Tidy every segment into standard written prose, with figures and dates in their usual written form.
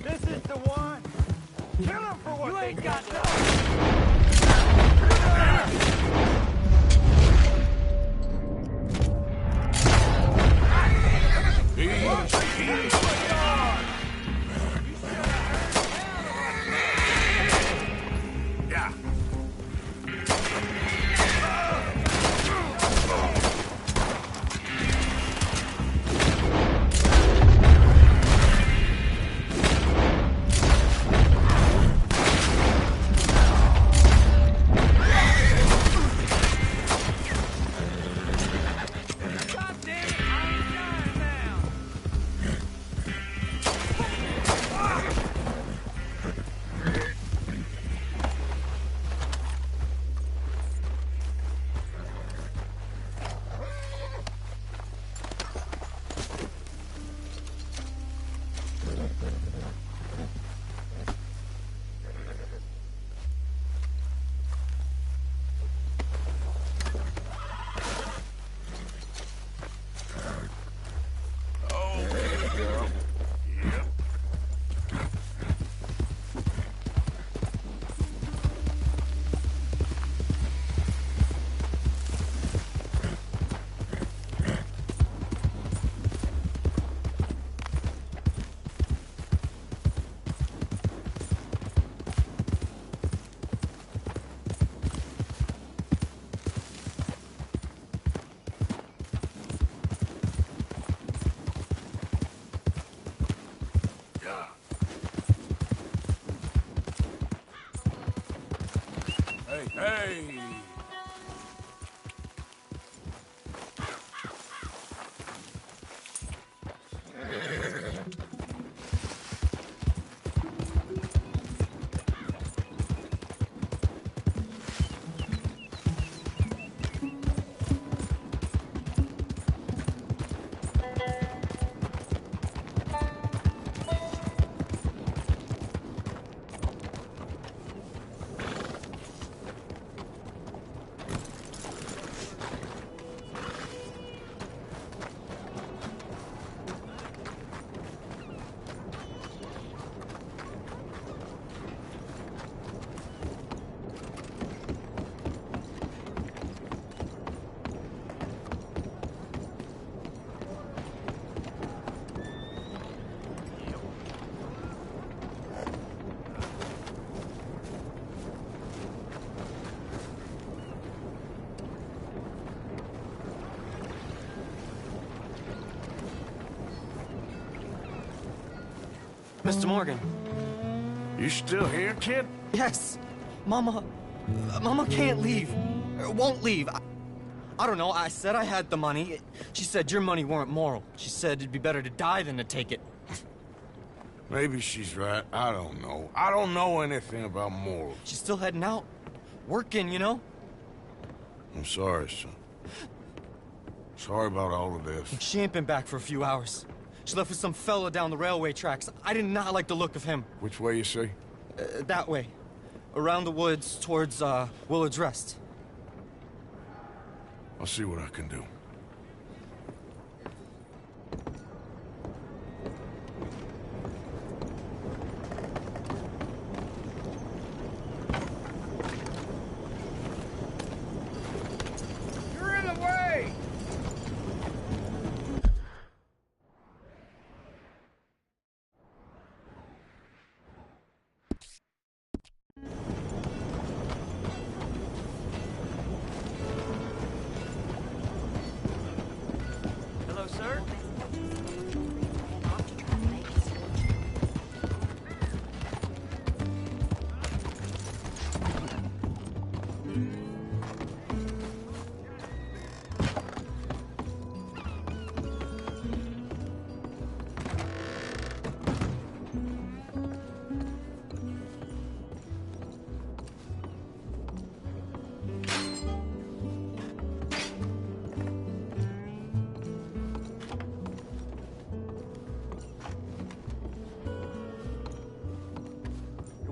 This is the one. Kill him for what you ain't got no. Hey! Mr. Morgan. You still here, kid? Yes. Mama can't leave. Won't leave. I don't know. I said I had the money. She said your money weren't moral. She said it'd be better to die than to take it. Maybe she's right. I don't know. I don't know anything about morals. She's still heading out. Working, you know? I'm sorry, son. Sorry about all of this. She ain't been back for a few hours. She left with some fella down the railway tracks. I did not like the look of him. Which way you say? That way. Around the woods towards, Willard's Rest. I'll see what I can do. You're in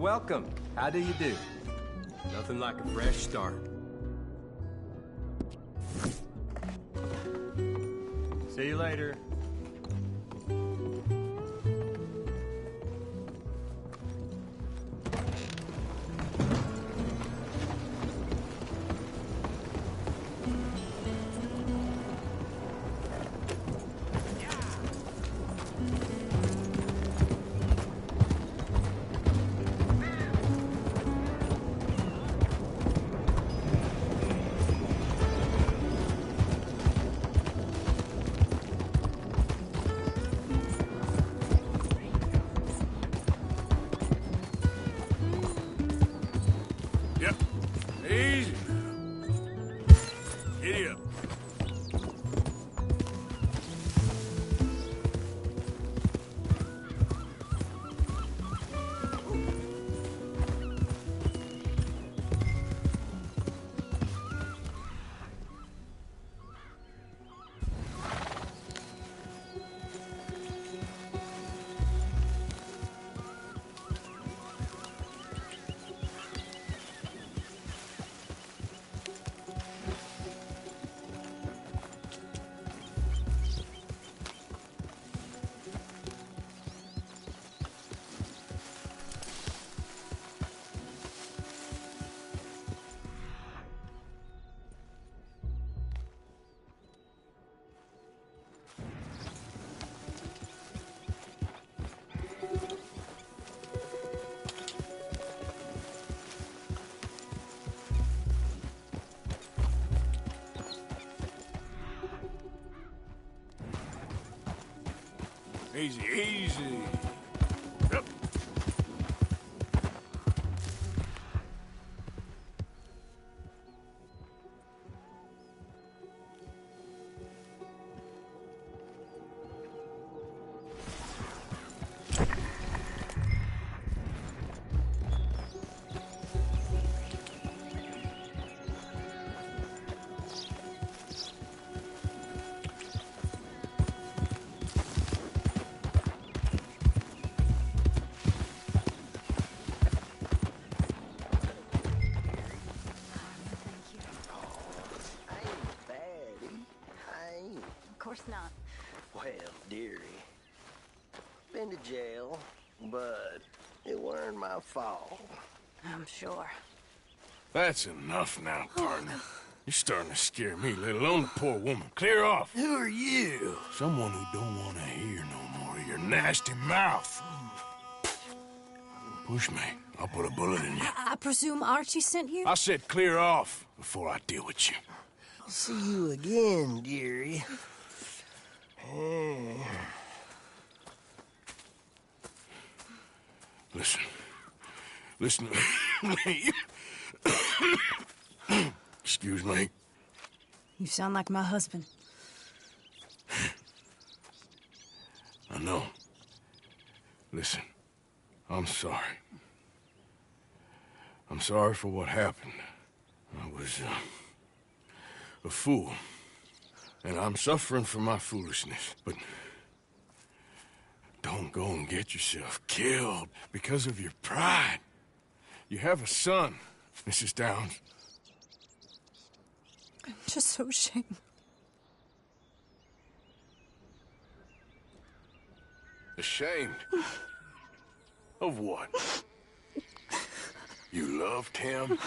welcome. How do you do? Nothing like a fresh start. See you later. Yep. Easy. Giddy up. Easy, easy. Yep. Of course not. Well, dearie, been to jail, but it weren't my fault. I'm sure. That's enough now, partner. You're starting to scare me, let alone the poor woman. Clear off. Who are you? Someone who don't want to hear no more of your nasty mouth. Push me. I'll put a bullet in you. I presume Archie sent you? I said clear off before I deal with you. I'll see you again, dearie. Listen. Listen to me. Excuse me. You sound like my husband. I know. Listen, I'm sorry. I'm sorry for what happened. I was, a fool. And I'm suffering for my foolishness. But don't go and get yourself killed because of your pride. You have a son, Mrs. Downs. I'm just so ashamed. Ashamed? Of what? You loved him?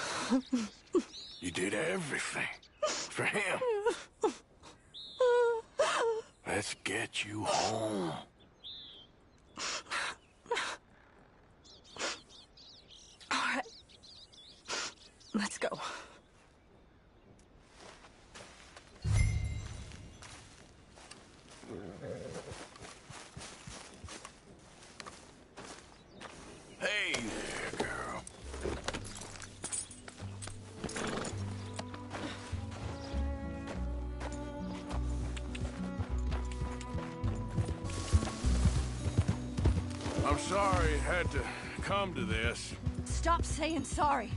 You did everything for him. Let's get you home. All right. Let's go. Hey there, girl. I'm sorry it had to come to this. Stop saying sorry.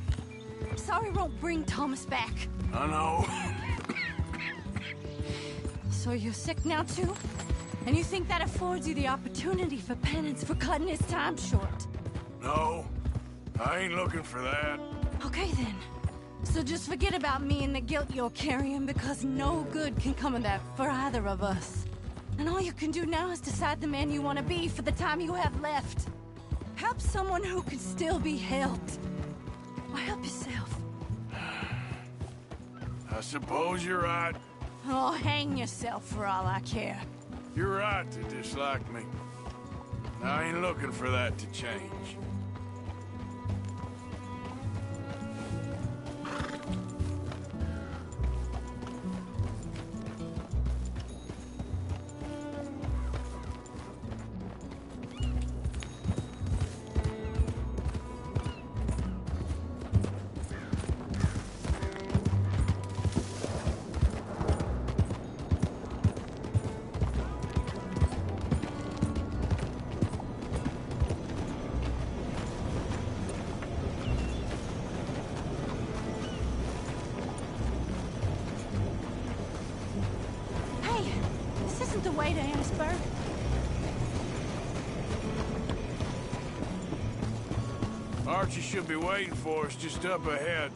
Sorry won't bring Thomas back. I know. So you're sick now, too? And you think that affords you the opportunity for penance for cutting his time short? No, I ain't looking for that. Okay, then. So just forget about me and the guilt you're carrying, because no good can come of that for either of us. And all you can do now is decide the man you want to be for the time you have left. Help someone who can still be helped. Or help yourself. I suppose you're right. Oh, hang yourself for all I care. You're right to dislike me. I ain't looking for that to change. The way to Annisburg. Archie should be waiting for us just up ahead.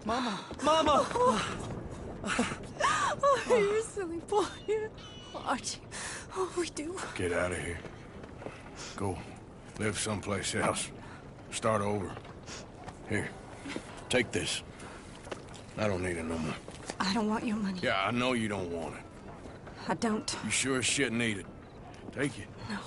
Mama! Mama! Oh, you silly boy. Archie, oh, we do. Get out of here. Go. Live someplace else. Start over. Here. Take this. I don't need it no more. I don't want your money. Yeah, I know you don't want it. I don't. You sure as shit need it. Take it. No.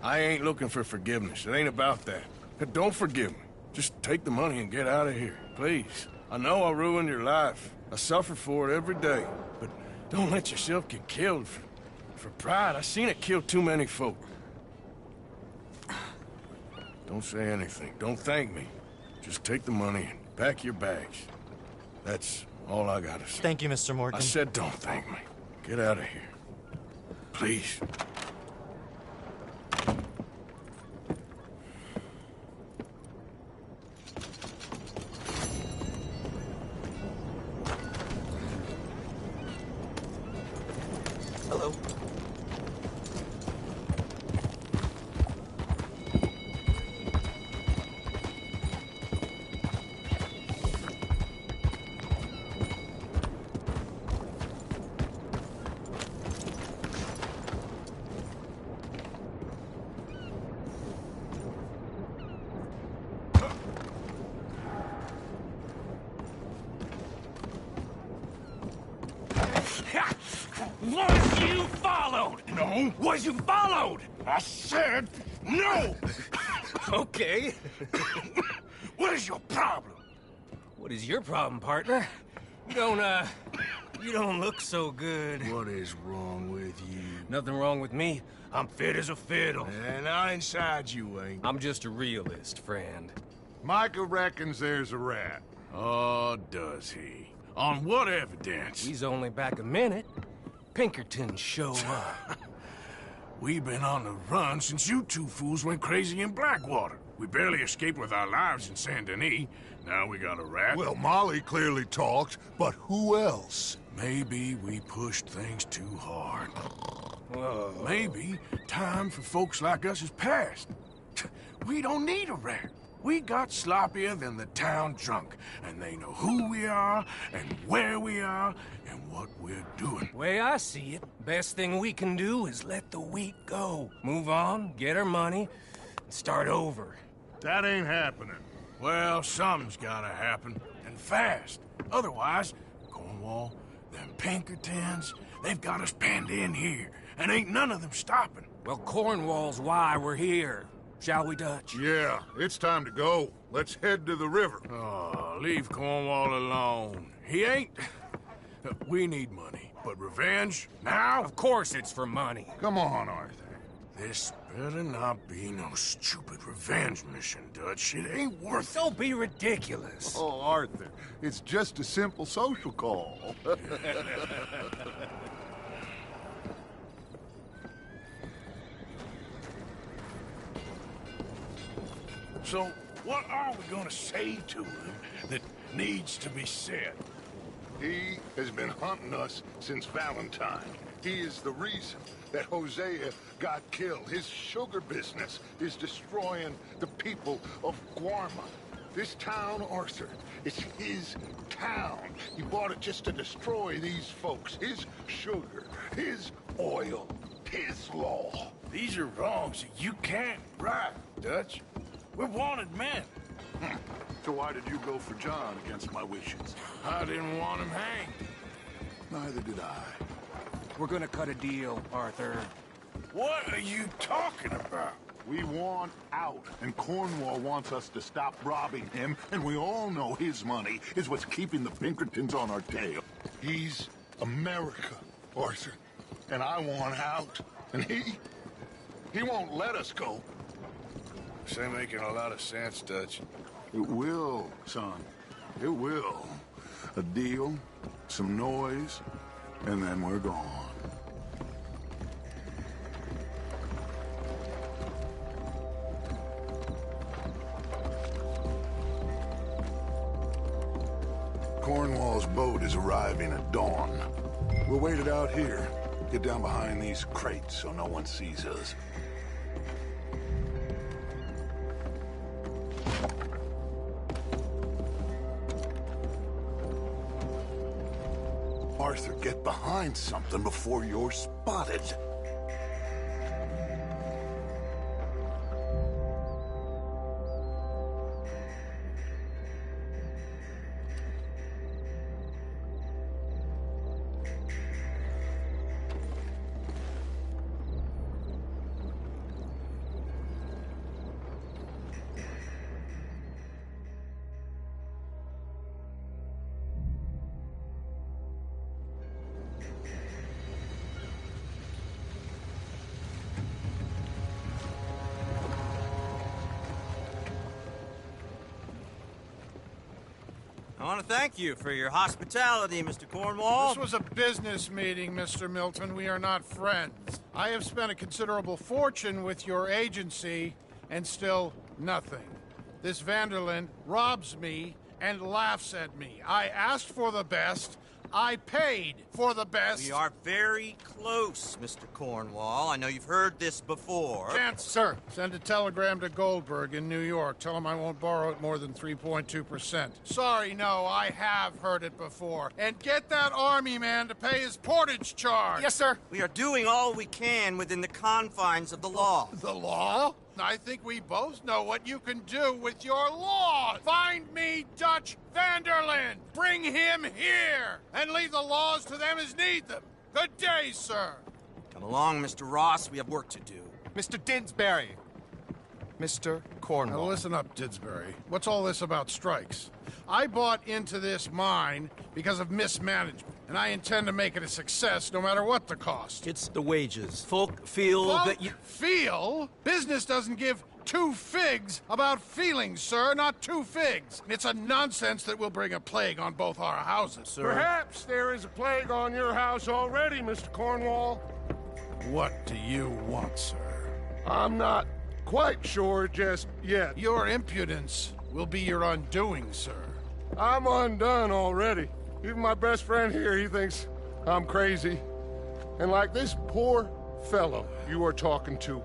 I ain't looking for forgiveness. It ain't about that. But don't forgive me. Just take the money and get out of here. Please. I know I ruined your life. I suffer for it every day. But don't let yourself get killed for pride. I seen it kill too many folk. Don't say anything. Don't thank me. Just take the money and pack your bags. That's all I gotta say. Thank you, Mr. Morgan. I said don't thank me. Get out of here. Please. Hello. Was you followed? No. Was you followed? I said no! Okay. What is your problem? What is your problem, partner? You don't look so good. What is wrong with you? Nothing wrong with me. I'm fit as a fiddle. And I inside you ain't. I'm just a realist, friend. Micah reckons there's a rat. Oh, does he? On what evidence? He's only back a minute. Pinkerton show up. We've been on the run since you two fools went crazy in Blackwater. We barely escaped with our lives in Saint Denis. Now we got a rat. Well, Molly clearly talked, but who else? Maybe we pushed things too hard. Whoa. Maybe time for folks like us is past. We don't need a rat. We got sloppier than the town drunk, and they know who we are, and where we are, and what we're doing. Way I see it, best thing we can do is let the week go. Move on, get our money, and start over. That ain't happening. Well, something's gotta happen, and fast. Otherwise, Cornwall, them Pinkertons, they've got us penned in here, and ain't none of them stopping. Well, Cornwall's why we're here. Shall we, Dutch? Yeah, it's time to go. Let's head to the river. Oh, leave Cornwall alone. He ain't... We need money, but revenge? Now? Of course it's for money. Come on, Arthur. This better not be no stupid revenge mission, Dutch. It ain't worth it. Don't be ridiculous. Oh, Arthur, it's just a simple social call. So, What are we gonna say to him that needs to be said? He has been hunting us since Valentine. He is the reason that Hosea got killed. His sugar business is destroying the people of Guarma. This town, Arthur, it's his town. He bought it just to destroy these folks. His sugar, his oil, his law. These are wrongs that you can't right, Dutch. We're wanted men. So why did you go for John against my wishes? I didn't want him hanged. Neither did I. We're gonna cut a deal, Arthur. What are you talking about? We want out, and Cornwall wants us to stop robbing him, and we all know his money is what's keeping the Pinkertons on our tail. He's America, Arthur, and I want out, and he won't let us go. This ain't making a lot of sense, Dutch. It will, son. It will. A deal, some noise, and then we're gone. Cornwall's boat is arriving at dawn. We'll wait it out here. Get down behind these crates so no one sees us. Arthur, get behind something before you're spotted. I want to thank you for your hospitality, Mr. Cornwall. This was a business meeting, Mr. Milton. We are not friends. I have spent a considerable fortune with your agency, and still nothing. This Vanderlyn robs me and laughs at me. I asked for the best. I paid for the best. We are very close, Mr. Cornwall. I know you've heard this before. Chance, sir. Send a telegram to Goldberg in New York. Tell him I won't borrow it more than 3.2%. Sorry, no, I have heard it before. And get that army man to pay his portage charge. Yes, sir. We are doing all we can within the confines of the law. The law? I think we both know what you can do with your law. Find me Dutch Vanderlyn. Bring him here. And leave the laws to them as need them. Good day, sir. Come along, Mr. Ross. We have work to do. Mr. Didsbury. Mr. Cornwall. Now listen up, Didsbury. What's all this about strikes? I bought into this mine because of mismanagement, and I intend to make it a success no matter what the cost. It's the wages. Folk feel that you... Feel? Business doesn't give two figs about feelings, sir, not two figs. It's a nonsense that will bring a plague on both our houses. Sir. Perhaps there is a plague on your house already, Mr. Cornwall. What do you want, sir? I'm not quite sure just yet. Your impudence will be your undoing, sir. I'm undone already. Even my best friend here, he thinks I'm crazy. And like this poor fellow you are talking to,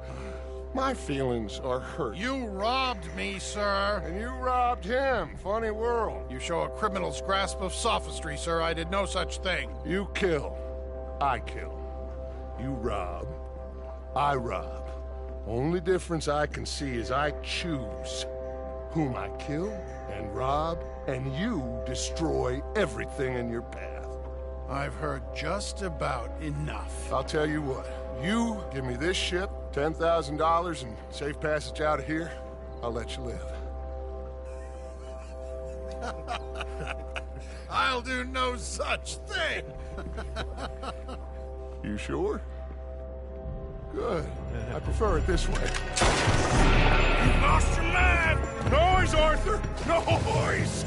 my feelings are hurt. You robbed me, sir. And you robbed him. Funny world. You show a criminal's grasp of sophistry, sir. I did no such thing. You kill. I kill. You rob. I rob. Only difference I can see is I choose whom I kill and rob, and you destroy everything in your path. I've heard just about enough. I'll tell you what. You give me this ship, $10,000, and safe passage out of here, I'll let you live. I'll do no such thing. You sure? Good. I prefer it this way. You lost your mind! Noise, Arthur! Noise!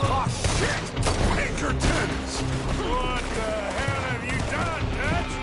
Oh, shit! Pinkertons! What the hell have you done, Dutch?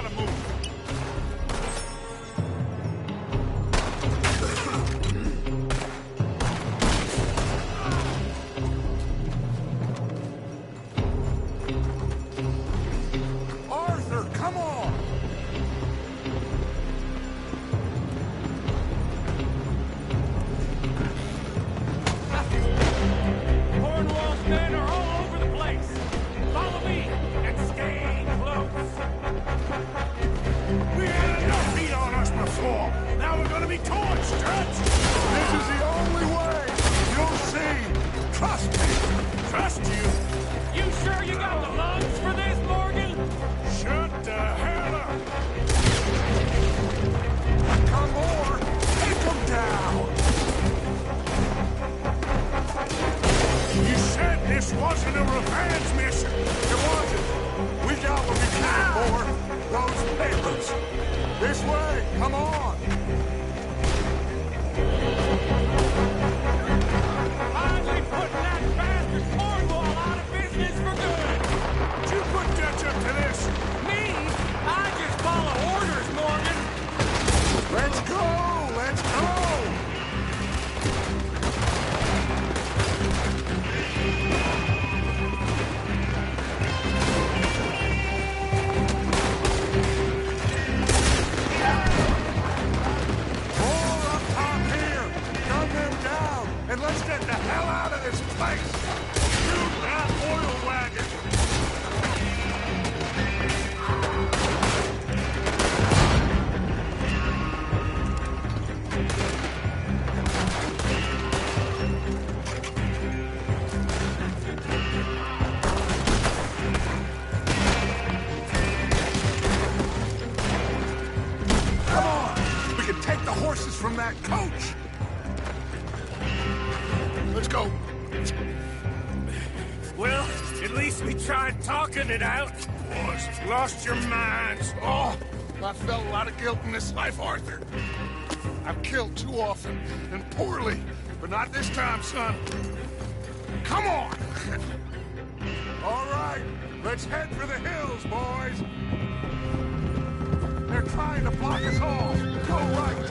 gotta move. Arthur, come on! Cornwall's men are all over the place. Follow me and stay close. We had enough heat on us before. Now we're gonna be torched, Dutch. This is the only way. You'll see. Trust me. Trust you? You sure you got the lungs for this, Morgan? Shut the hell up. Come on. Take them down. You said this wasn't a revenge mission. It wasn't. We got what we came for. Those papers. This way. Come on. Finally putting that bastard Cornwall out of business for good. Did you put Dutch up to this? Me? I just follow orders, Morgan. Let's go. Let's go. More up top here. Gun them down, and let's get the hell out of this place. Shoot that oil wagon. Come on! We can take the horses from that coach! Let's go. Well, at least we tried talking it out. Boys, you've lost your minds. Oh, I felt a lot of guilt in this life, Arthur. I've killed too often, and poorly, but not this time, son. Come on! All right, let's head for the hills, boys. They're trying to block us off. Go right.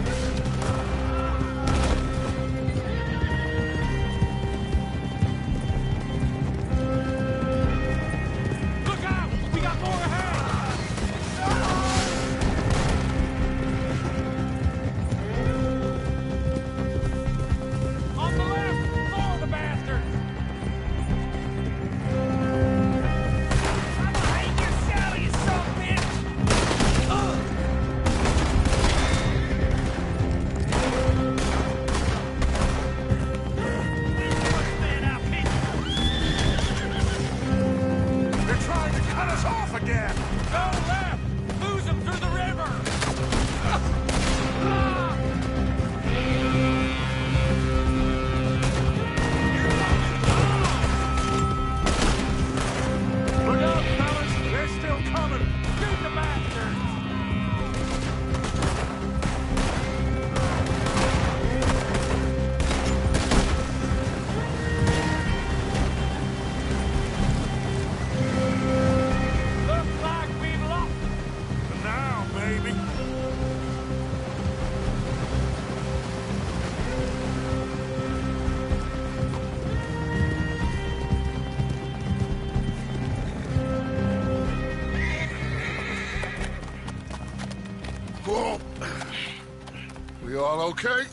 Look out! We got more ahead! On the left! More of the bastards! I'm gonna hate your Sally, you son of a bitch! Man, I'll hit you. They're trying to cut us off again. Go left! Lose them through the river! Look out, fellas. They're still coming. Shoot the bastards! Looks like we've lost. For now, baby. Whoa. We all okay?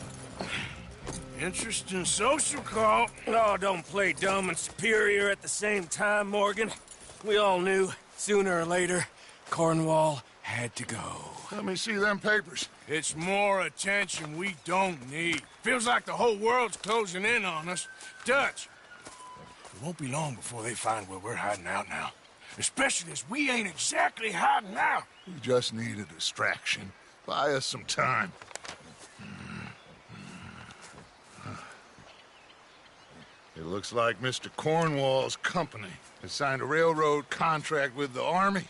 Interesting social call. Oh, don't play dumb and superior at the same time, Morgan. We all knew, sooner or later, Cornwall had to go. Let me see them papers. It's more attention we don't need. Feels like the whole world's closing in on us. Dutch, it won't be long before they find where we're hiding out now. Especially as we ain't exactly hiding out. We just need a distraction. Buy us some time. It looks like Mr. Cornwall's company has signed a railroad contract with the army.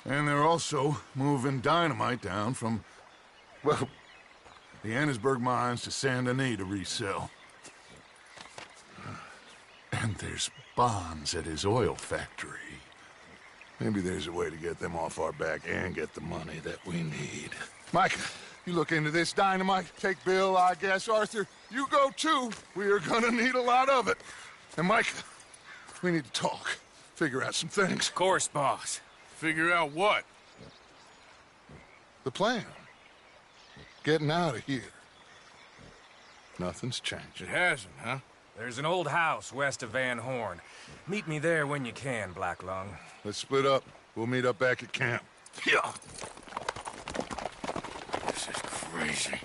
And they're also moving dynamite down from, well, the Annesburg mines to Saint Denis to resell. And there's bonds at his oil factory. Maybe there's a way to get them off our back and get the money that we need. Micah, you look into this dynamite. Take Bill, I guess. Arthur, you go too. We are gonna need a lot of it. And Micah, we need to talk. Figure out some things. Of course, boss. Figure out what? The plan. Getting out of here. Nothing's changed. It hasn't, huh? There's an old house west of Van Horn. Meet me there when you can, Black Lung. Let's split up. We'll meet up back at camp. Yeah. This is crazy.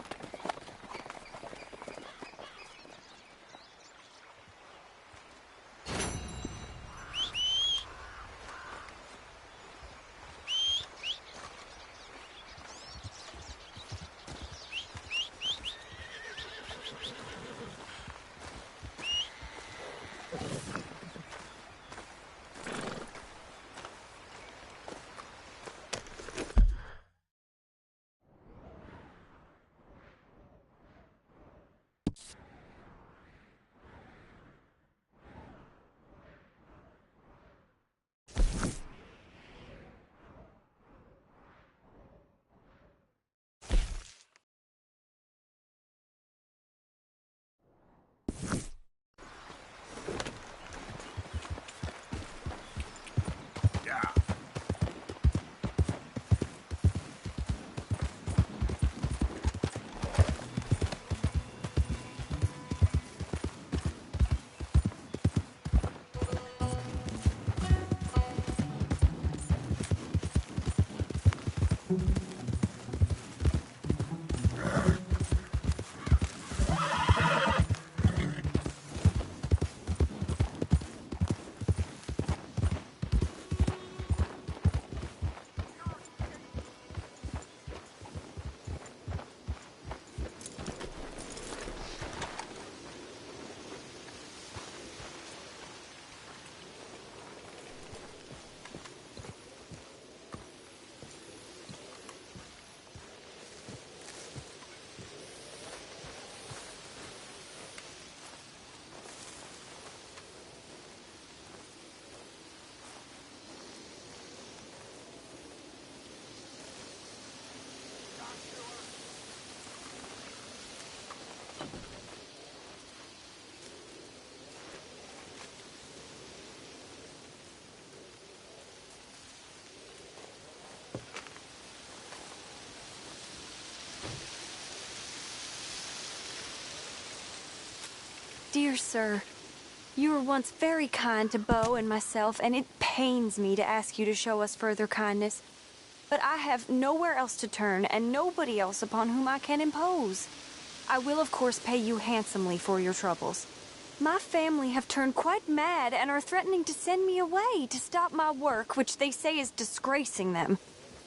Dear sir, you were once very kind to Beau and myself, and it pains me to ask you to show us further kindness. But I have nowhere else to turn, and nobody else upon whom I can impose. I will, of course, pay you handsomely for your troubles. My family have turned quite mad and are threatening to send me away to stop my work, which they say is disgracing them.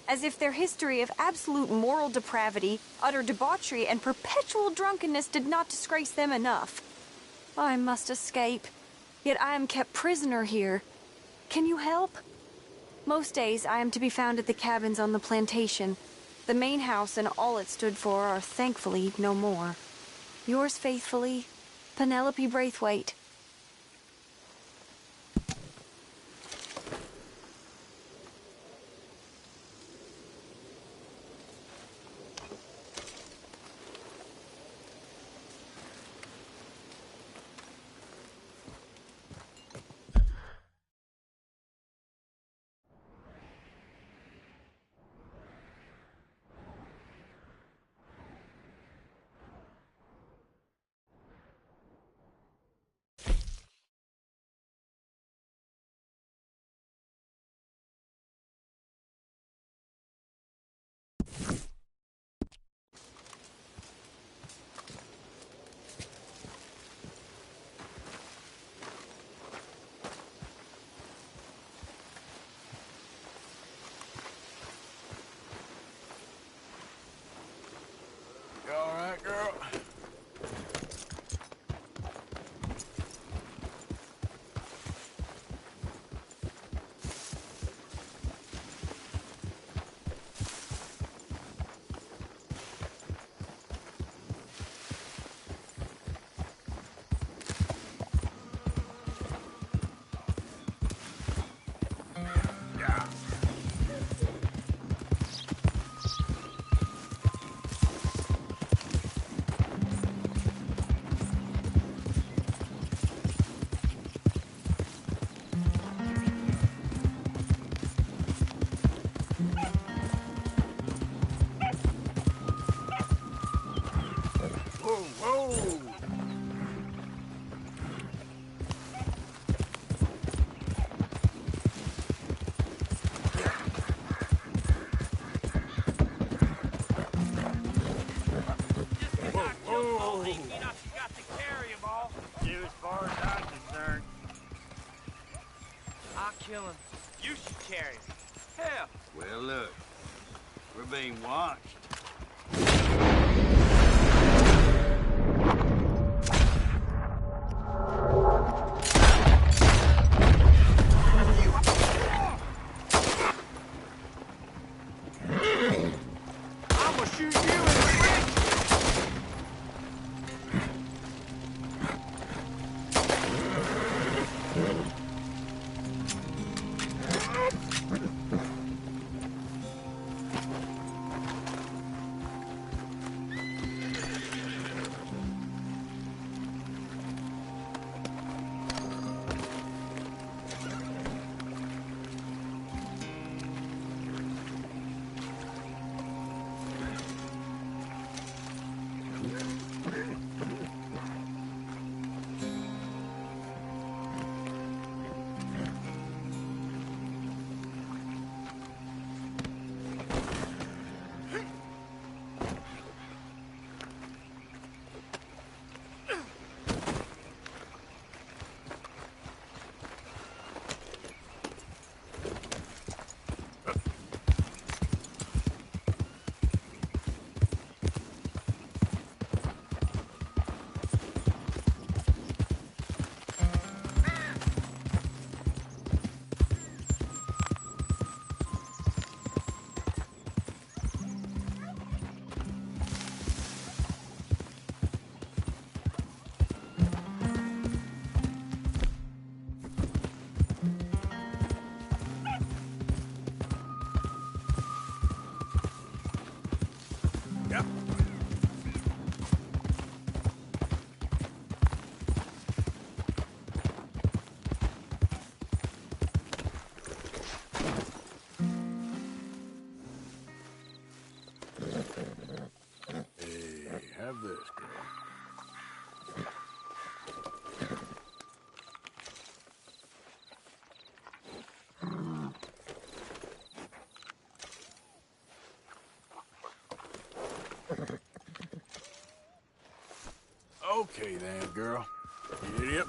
As if their history of absolute moral depravity, utter debauchery, and perpetual drunkenness did not disgrace them enough. I must escape, yet I am kept prisoner here. Can you help? Most days I am to be found at the cabins on the plantation. The main house and all it stood for are thankfully no more. Yours faithfully, Penelope Braithwaite. kill him. You should carry him. Hell. Well, look. We're being watched. I'm gonna shoot you in the face. Have this, girl. Okay then, girl. Giddy up.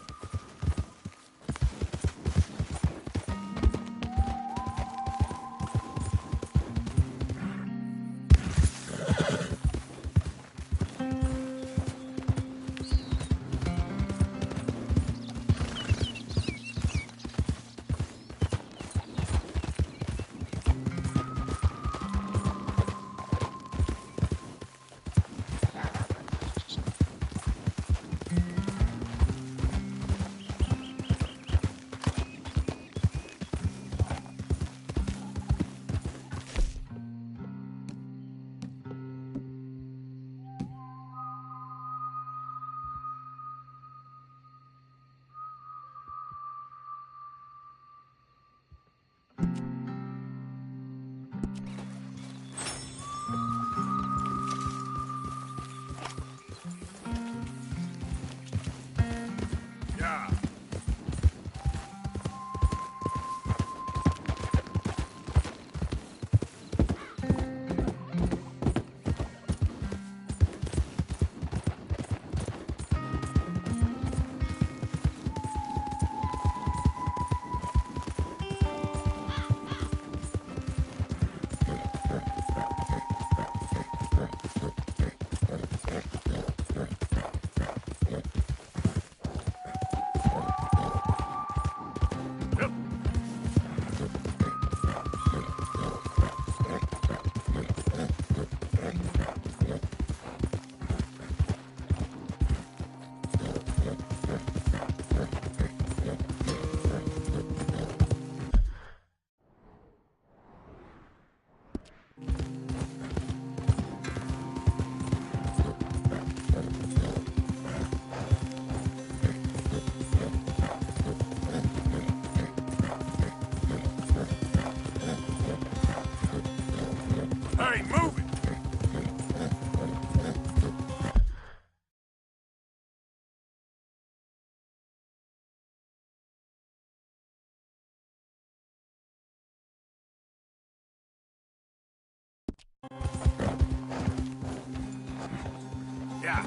Hey, move it! Yeah.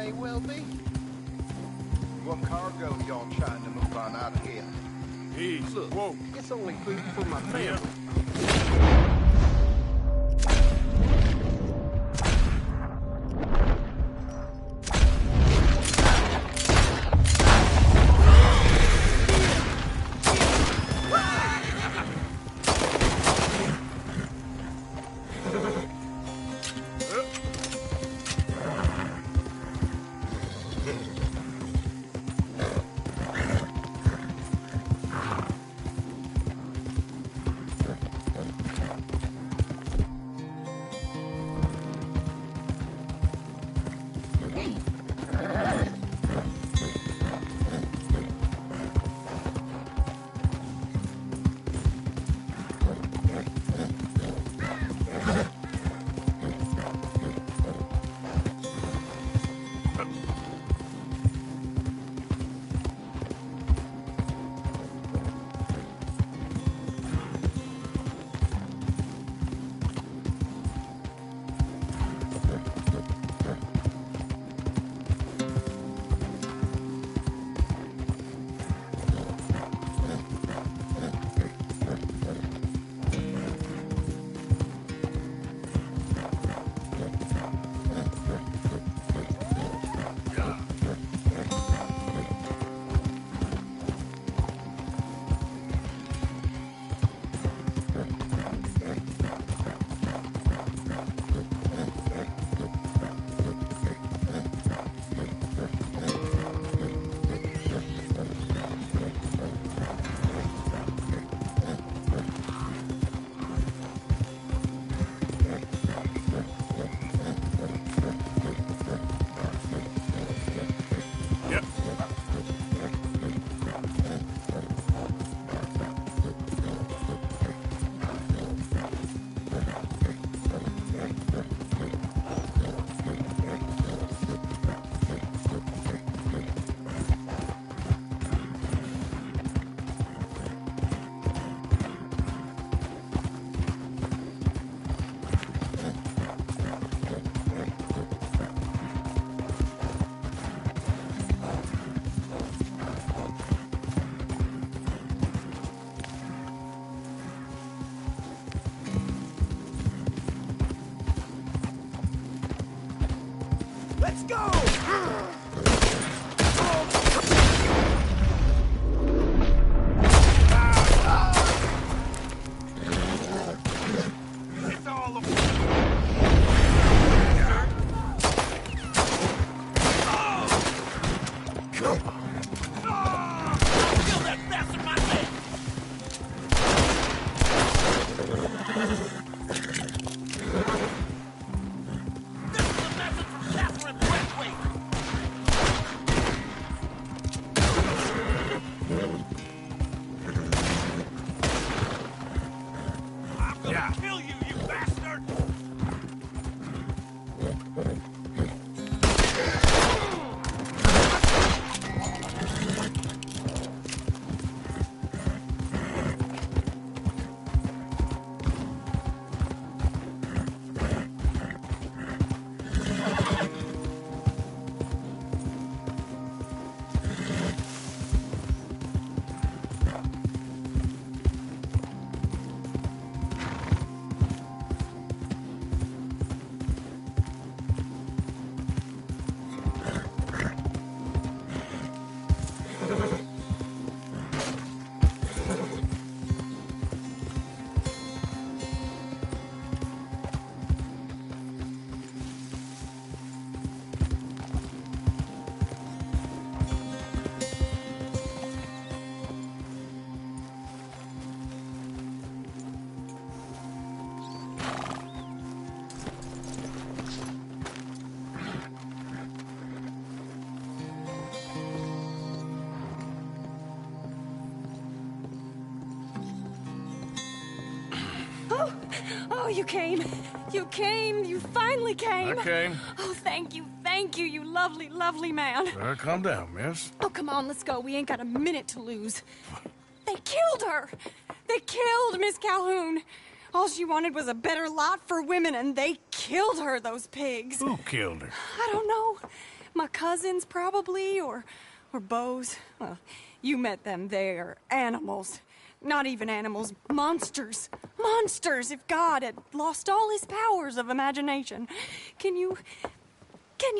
may well be. What cargo y'all trying to move on out of here? Easy. Look, Whoa. it's only food for my family. Let's go! It's all Come on. Kill that bastard in my leg! Kill you, you bastard! Oh, you came. You came. You finally came. I came. Oh, thank you, you lovely, lovely man. Calm down, miss. Oh, come on, let's go. We ain't got a minute to lose. They killed her. They killed Miss Calhoun. All she wanted was a better lot for women, and they killed her, those pigs. Who killed her? I don't know. My cousins, probably, or Beau's. Well, you met them. They're animals. Not even animals. Monsters. Monsters, if God had lost all his powers of imagination. Can you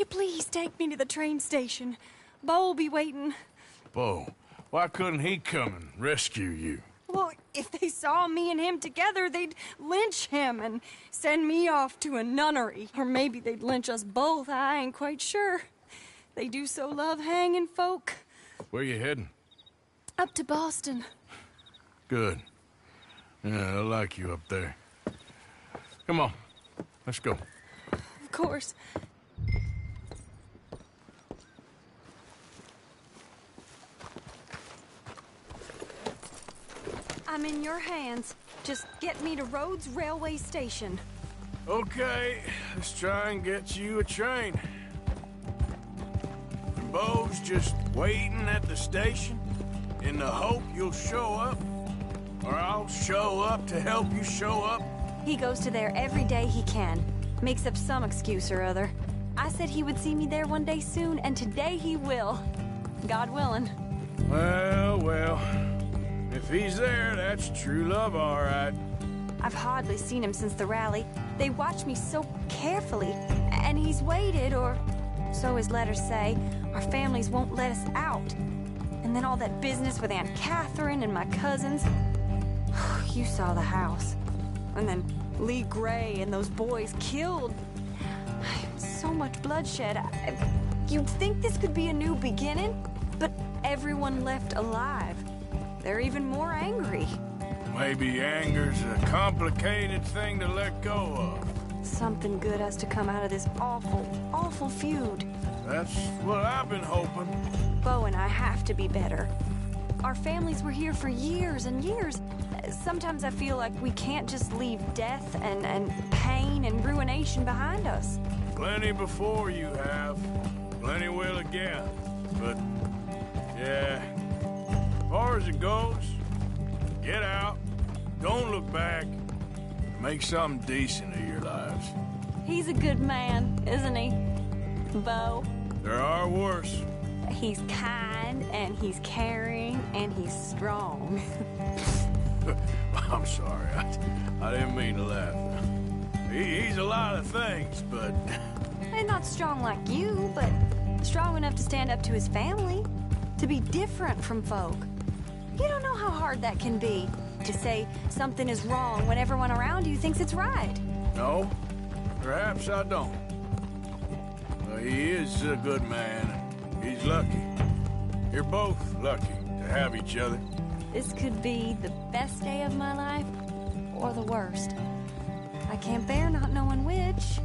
please take me to the train station? Beau'll be waiting. Beau, why couldn't he come and rescue you? Well, if they saw me and him together, they'd lynch him and send me off to a nunnery. Or maybe they'd lynch us both, I ain't quite sure. They do so love hanging folk. Where you heading? Up to Boston. Good. Yeah, I like you up there. Come on, let's go. Of course. I'm in your hands. Just get me to Rhodes Railway Station. Okay, let's try and get you a train. And Beau's just waiting at the station in the hope you'll show up, or I'll show up to help you show up. He goes to there every day he can. Makes up some excuse or other. I said he would see me there one day soon, and today he will. God willing. Well. If he's there, that's true love, all right. I've hardly seen him since the rally. They watch me so carefully, and he's waited, or so his letters say. Our families won't let us out. And then all that business with Aunt Catherine and my cousins. You saw the house. And then Lee Gray and those boys killed. So much bloodshed. You'd think this could be a new beginning, but everyone left alive. They're even more angry. Maybe anger's a complicated thing to let go of. Something good has to come out of this awful, awful feud. That's what I've been hoping. Beau and I have to be better. Our families were here for years and years. Sometimes I feel like we can't just leave death and pain and ruination behind us. Plenty before you have. Plenty will again. But, yeah... As far as it goes, get out, don't look back, make something decent of your lives. He's a good man, isn't he, Beau? There are worse. He's kind, and he's caring, and he's strong. I'm sorry, I didn't mean to laugh. He's a lot of things, but... And not strong like you, but strong enough to stand up to his family, to be different from folk. You don't know how hard that can be, to say something is wrong when everyone around you thinks it's right. No, perhaps I don't. Well, he is a good man. He's lucky. You're both lucky to have each other. This could be the best day of my life, or the worst. I can't bear not knowing which.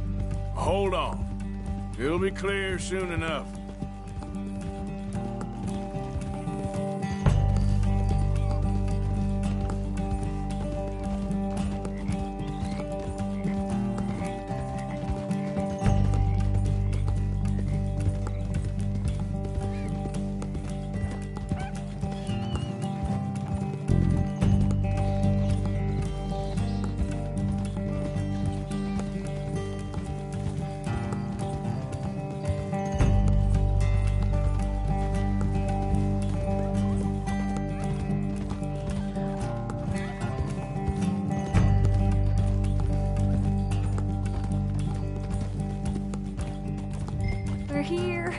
Hold on. It'll be clear soon enough. Here.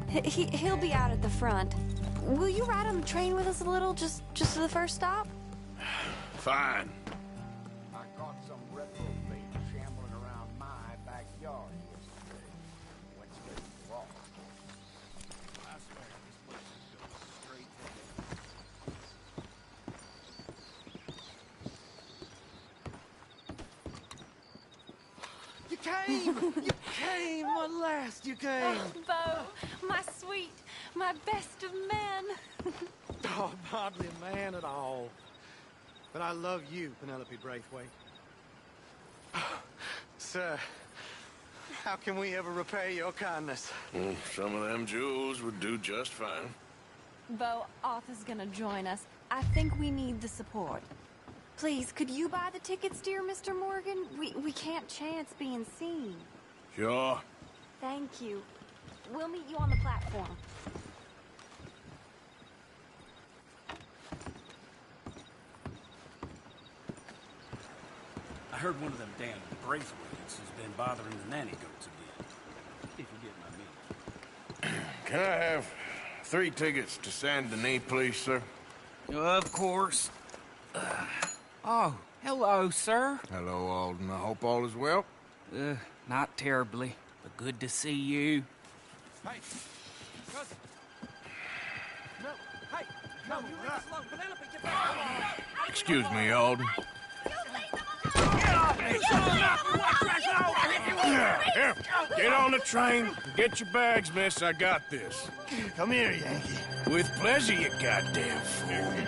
He'll be out at the front. Will you ride on the train with us a little, just to the first stop? Fine. I caught some reprobate shambling around my backyard yesterday. Went straight to the wall. I swear this place is built straight to You came! You came! At last you came! Oh, Beau, my sweet, my best of men. Oh, hardly a man at all. But I love you, Penelope Braithwaite. Sir, how can we ever repay your kindness? Some of them jewels would do just fine. Beau, Arthur's gonna join us. I think we need the support. Please, could you buy the tickets, dear Mr. Morgan? We can't chance being seen. Sure. Thank you. We'll meet you on the platform. I heard one of them damn Braithwaites has been bothering the nanny goats again. If you get my meaning. Can I have 3 tickets to Saint Denis, please, sir? Of course. Oh, hello, sir. Hello, Alden. I hope all is well. Not terribly, but good to see you. Hey, cousin. No, hey, no, you leave us alone. Penelope, get back. Excuse me, Alden. Here, get on the train. Get your bags, miss. I got this. Come here, Yankee. With pleasure, you goddamn fool. You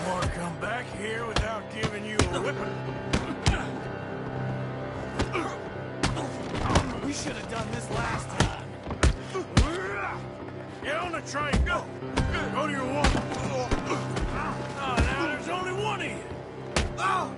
want to come back here without giving you a whipping? We should have done this last time. Get on the train. Go. Go to your woman. Oh, now there's only one of you. Oh.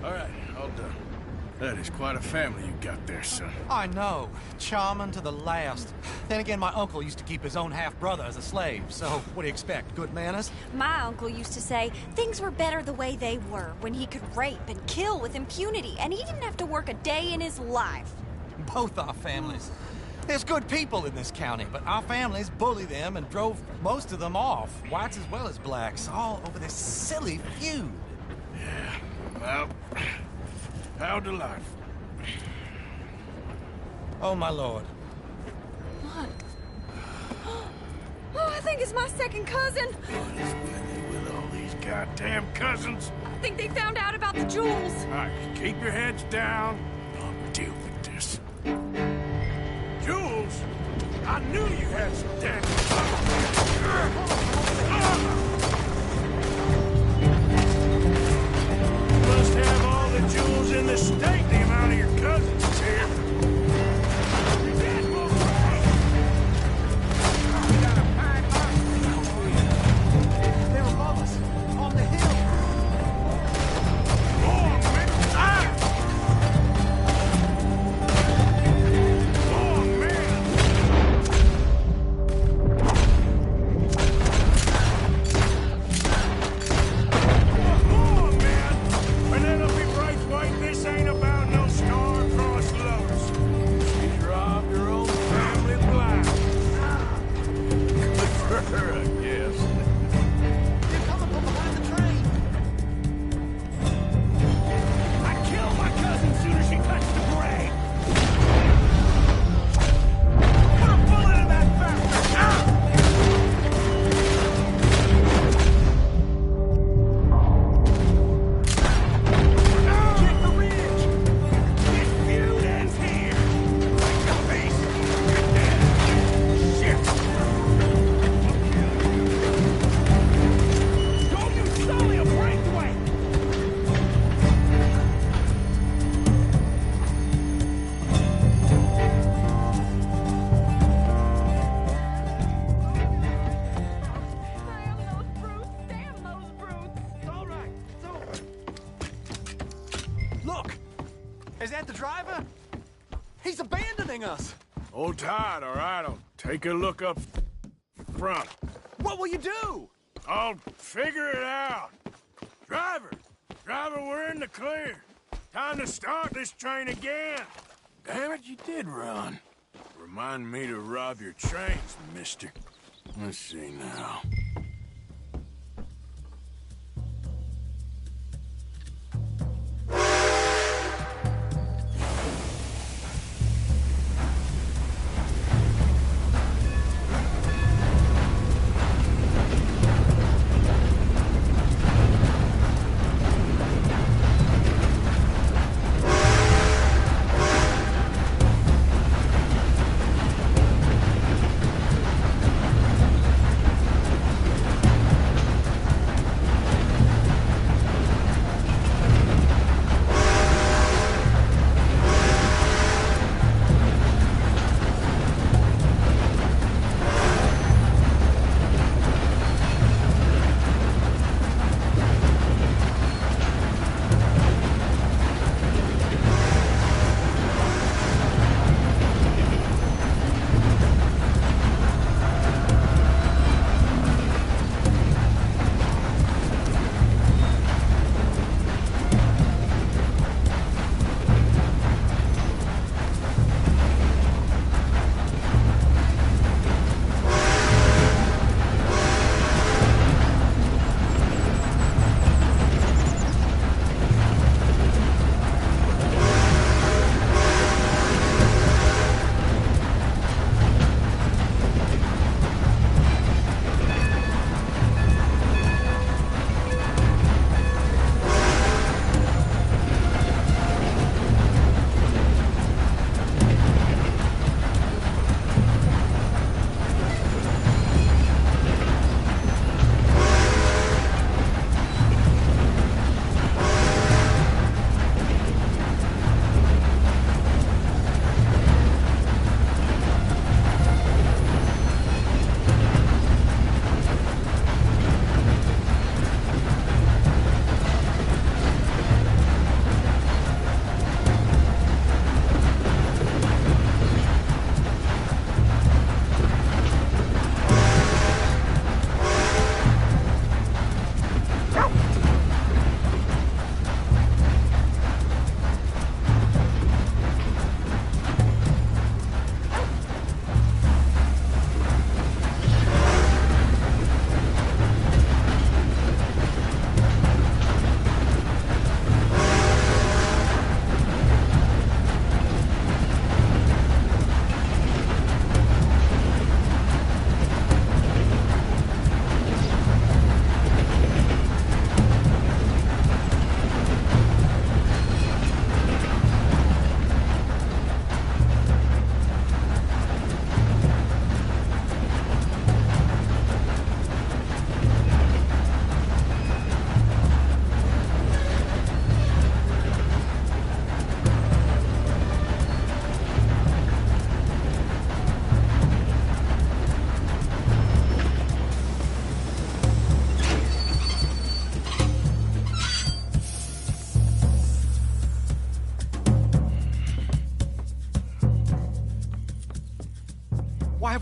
All right, all done. That is quite a family you got there, son. I know. Charming to the last. Then again, my uncle used to keep his own half-brother as a slave, so what do you expect? Good manners? My uncle used to say things were better the way they were, when he could rape and kill with impunity, and he didn't have to work a day in his life. Both our families. There's good people in this county, but our families bullied them and drove most of them off, whites as well as blacks, all over this silly feud. Yeah, well, how to life. Oh, my lord. What? Oh, I think it's my second cousin. What is with all these goddamn cousins? I think they found out about the jewels. All right, keep your heads down. I'll deal with this. Jules? I knew you had some damn... You must have all the jewels in the state, the amount of your cousins is here. You're dead, boy. We got a fine mark. They were above us, on the hill. Oh, man. Ah! Oh, man. Oh, man. Penelope Braithwaite, this ain't about no star-crossed lovers. She's robbed her own family blind. Good for her, I guess. They're coming from behind the train. I killed my cousin soon as she touched the parade. Put a bullet in that bastard. Get the ridge. This feud ends here. Take the face. You're dead. Shit. Don't you sully a breakaway. Damn those brutes! Damn those brutes! All right, it's over. Look! Is that the driver? He's abandoning us! Hold tight, all right? I'll take a look up front. What will you do? I'll figure it out. Driver! Driver, we're in the clear. Time to start this train again. Damn it, you did run. Remind me to rob your trains, mister. Let's see now.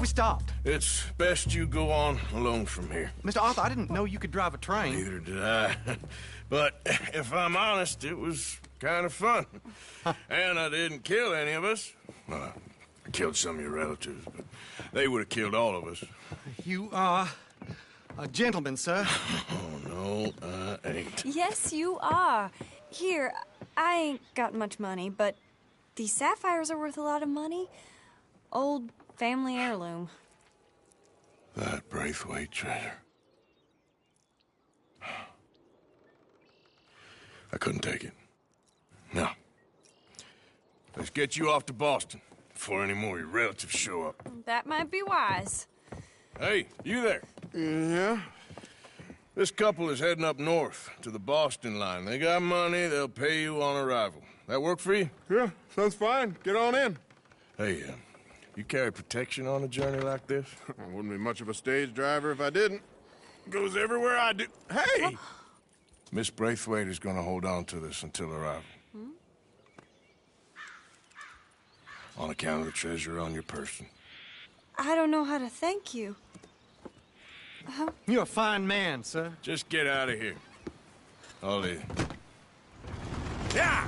we stopped? It's best you go on alone from here. Mr. Arthur, I didn't know you could drive a train. Neither did I. But if I'm honest, it was kind of fun. And I didn't kill any of us. Well, I killed some of your relatives, but they would have killed all of us. You are a gentleman, sir. Oh, no, I ain't. Yes, you are. Here, I ain't got much money, but these sapphires are worth a lot of money. Old family heirloom. That Braithwaite treasure. I couldn't take it. No. Let's get you off to Boston before any more of your relatives show up. That might be wise. Hey, you there? Yeah? This couple is heading up north to the Boston line. They got money, they'll pay you on arrival. That work for you? Yeah, sounds fine. Get on in. Hey, you carry protection on a journey like this? I wouldn't be much of a stage driver if I didn't. Goes everywhere I do. Hey! Miss Braithwaite is gonna hold on to this until arrival. On account of the treasure on your person. I don't know how to thank you. You're a fine man, sir. Just get out of here. I'll leave. Yeah!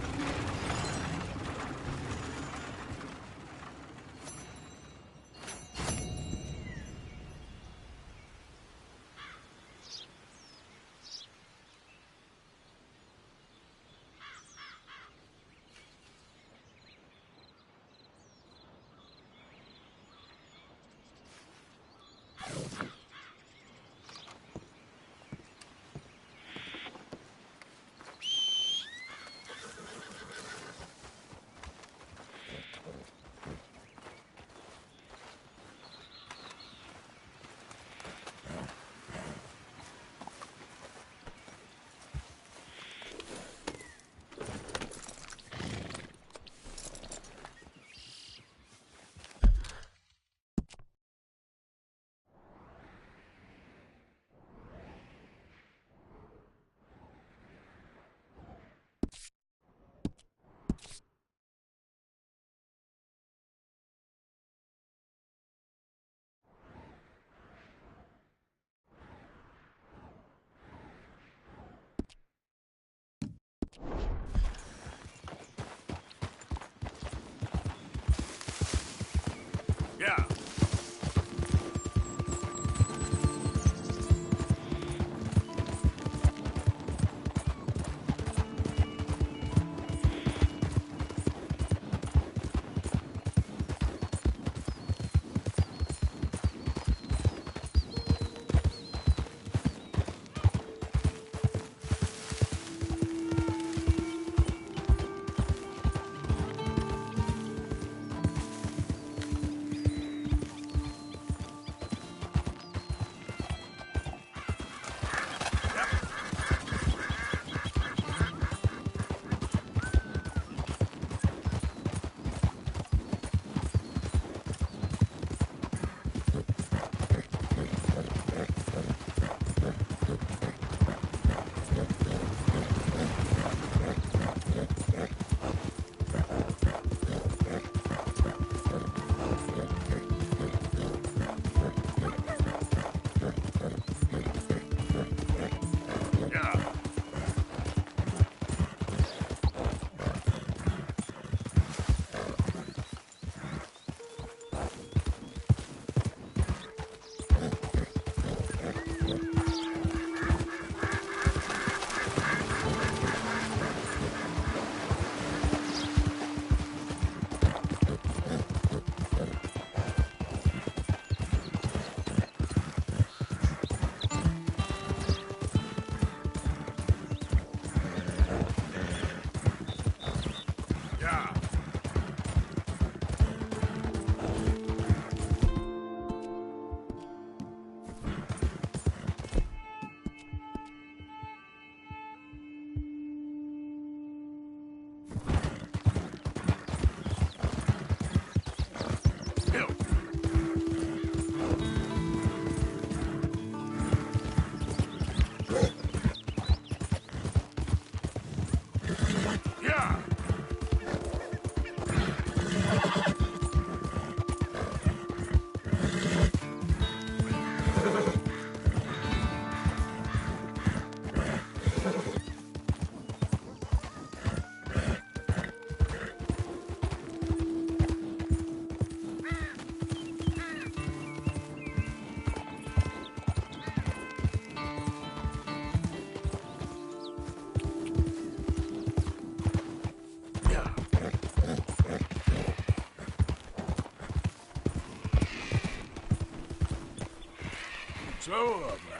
Slow up now.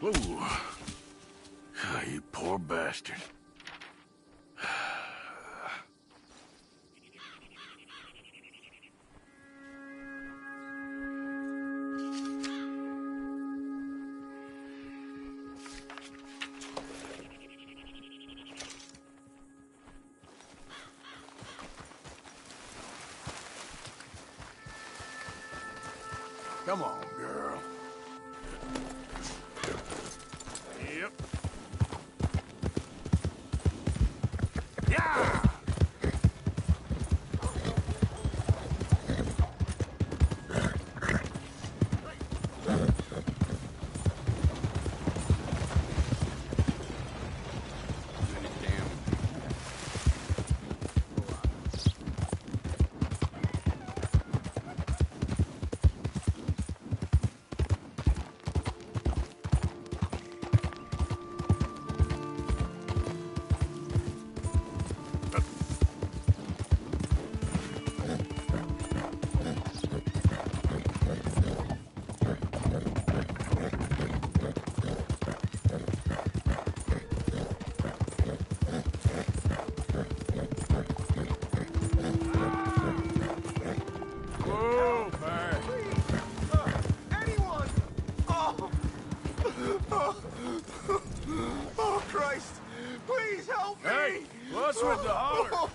Whoa. You poor bastard. Come on, girl. Yep. Yeah! Whoa, Bert. Anyone! Oh! Oh, Christ! Please help me! Hey, what's with the holler?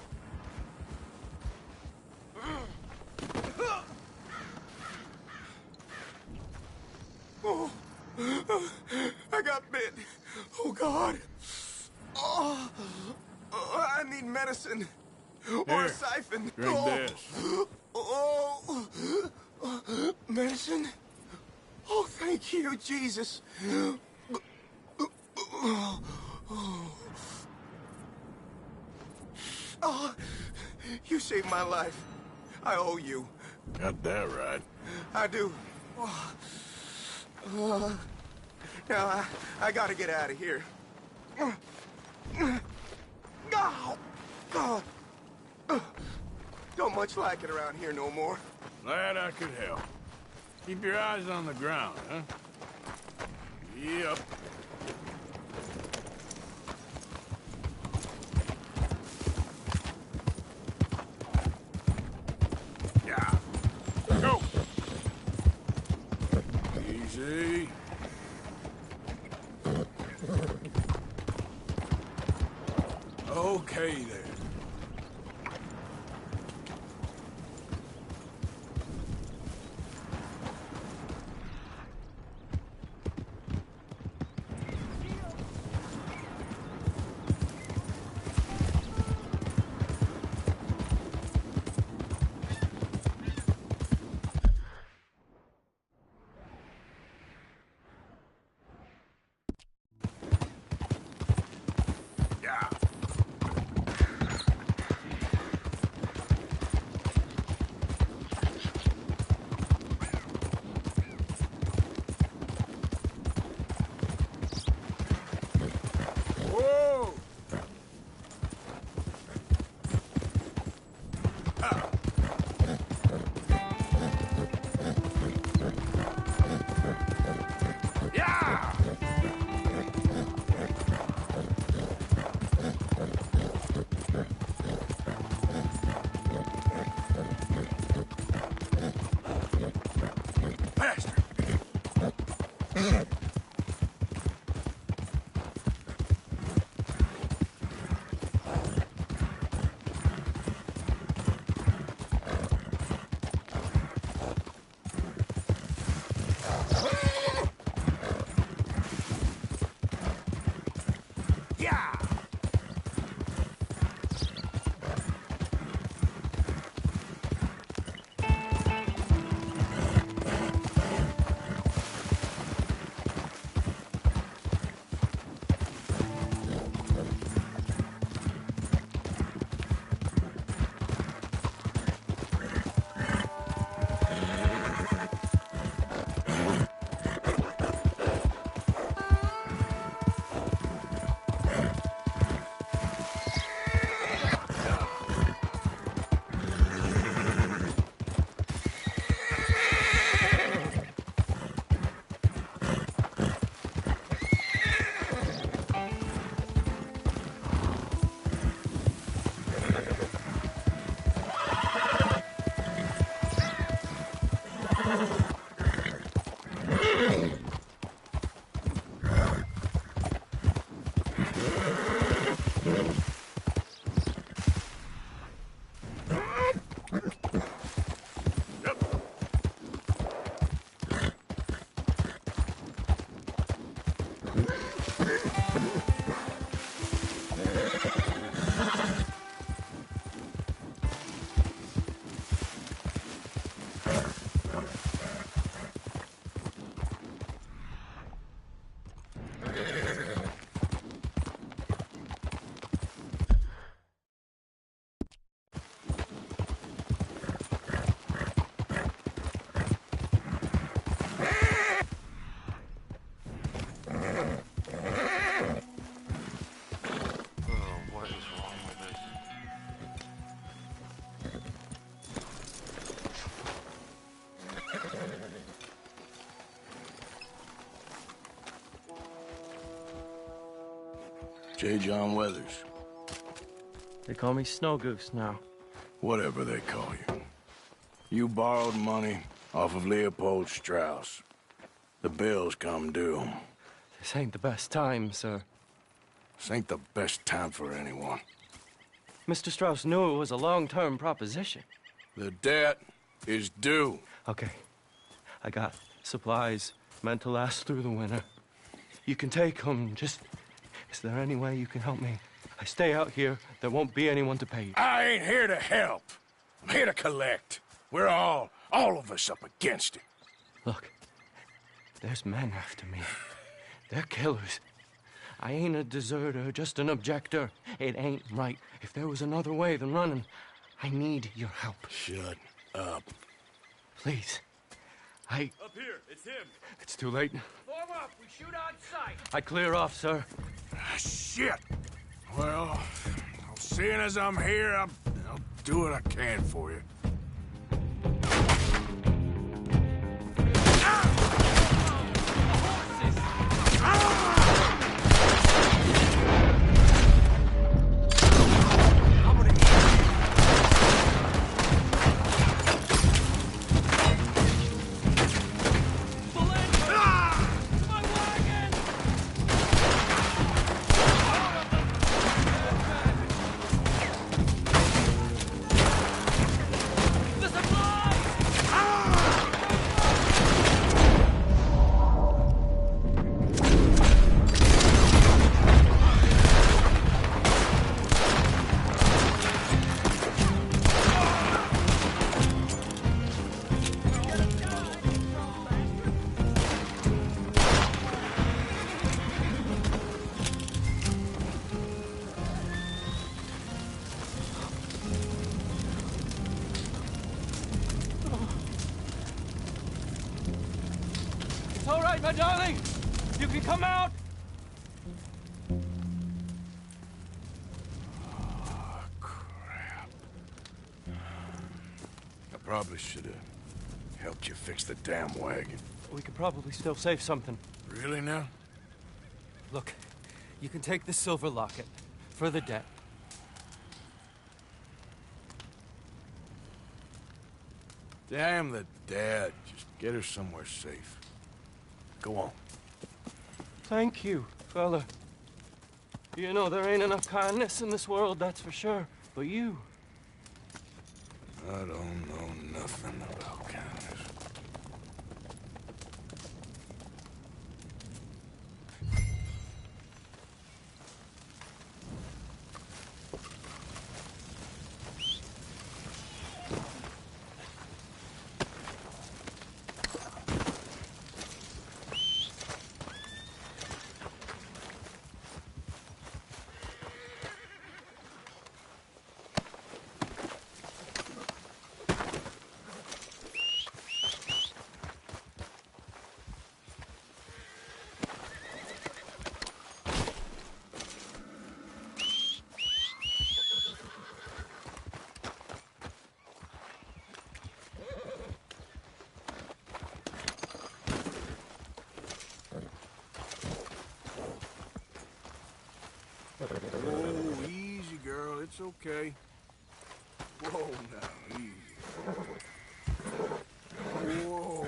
Oh, I got bit. Oh, God. Oh, I need medicine. Or Here, a siphon. drink this. Oh, medicine? Oh, thank you, Jesus. Oh, you saved my life. I owe you. Got that right. I do. Now, I gotta get out of here. Oh, God. Don't much like it around here no more. Glad I could help. Keep your eyes on the ground, huh? Yep. Yeah. Go! Easy. Okay there. Yeah. J. John Weathers. They call me Snow Goose now. Whatever they call you. You borrowed money off of Leopold Strauss. The bills come due. This ain't the best time, sir. This ain't the best time for anyone. Mr. Strauss knew it was a long-term proposition. The debt is due. Okay. I got supplies meant to last through the winter. You can take them. Just... Is there any way you can help me? I stay out here, there won't be anyone to pay you. I ain't here to help. I'm here to collect. We're all of us up against it. Look, there's men after me. They're killers. I ain't a deserter, just an objector. It ain't right. If there was another way than running, I need your help. Shut up. Please. Up here, it's him. It's too late. Form up, we shoot on sight. I clear off, sir. Shit. Well, seeing as I'm here, I'll do what I can for you. It's all right, my darling. You can come out. Oh, crap. I probably should have helped you fix the damn wagon. We could probably still save something. Really now? Look, you can take the silver locket for the debt. Damn the dad. Just get her somewhere safe. Go on. Thank you, fella. You know, there ain't enough kindness in this world, that's for sure. But you... I don't know nothing about kindness. Oh, easy, girl. It's okay. Whoa, now, easy. Whoa.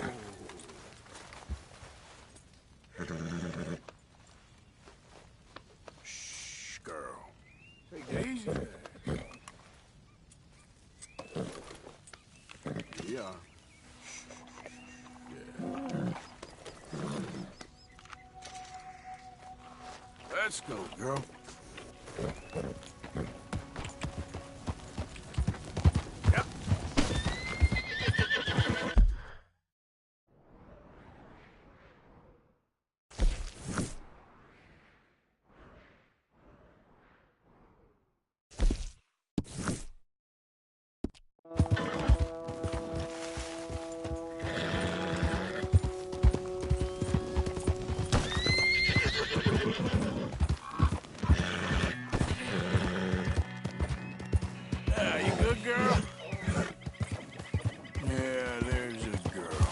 Shh, girl. Take it easy. Yeah. Let's go, girl. Yep. You good, girl? Yeah, there's a girl.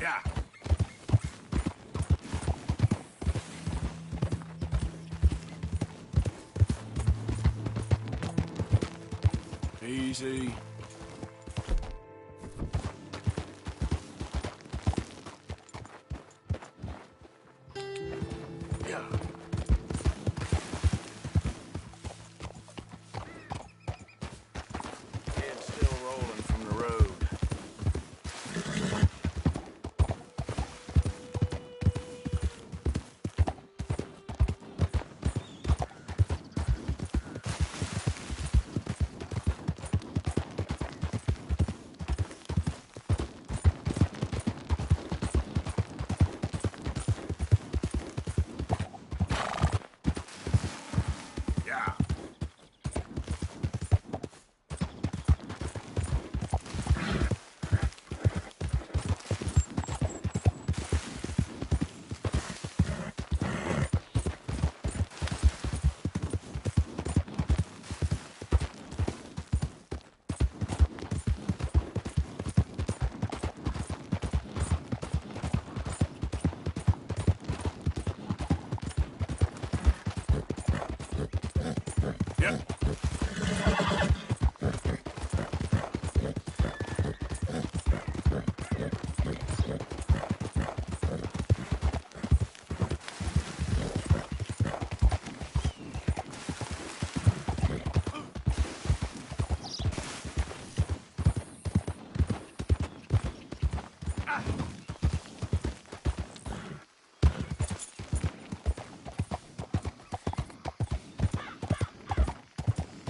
Yeah. Easy. Yeah. Head still rolling from the road. Yeah. Yep.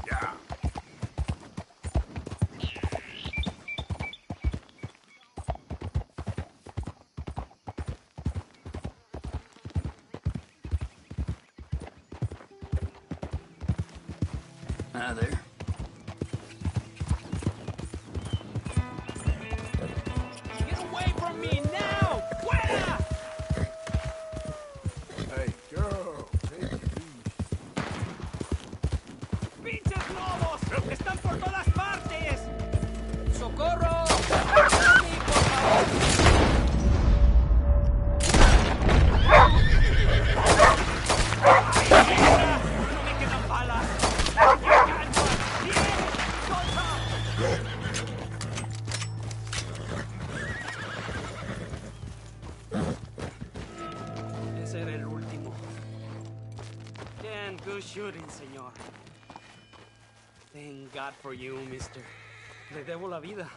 Yeah. Hi there. Get away from me now! Fuera! Hey, girl, take it easy. ¡Pinches lobos! ¡Están por todas partes! ¡Socorro! ¡Ayúdame, por favor! ¡No me quedan balas! ¡Ya canso! ¡Bien! ¡Solta! Ese era el último. Damn good shooting, señor. Thank God for you, mister. Le debo la vida.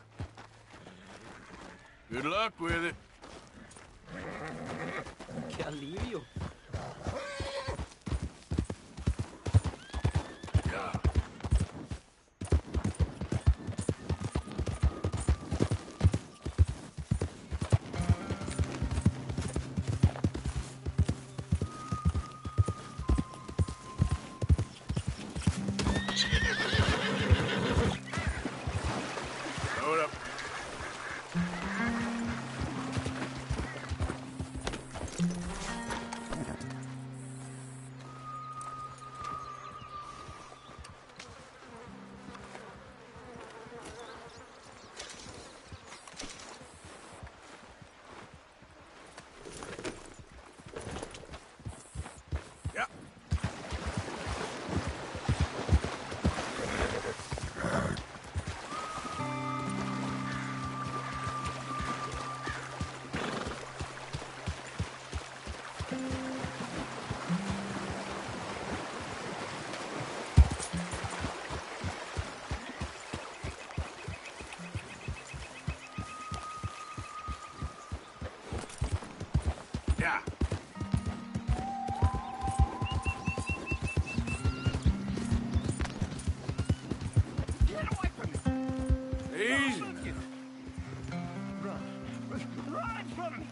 Good luck with it. Qué alivio. Hold up. Yeah. Yeah. Get away from me! Easy. Run! Run from me!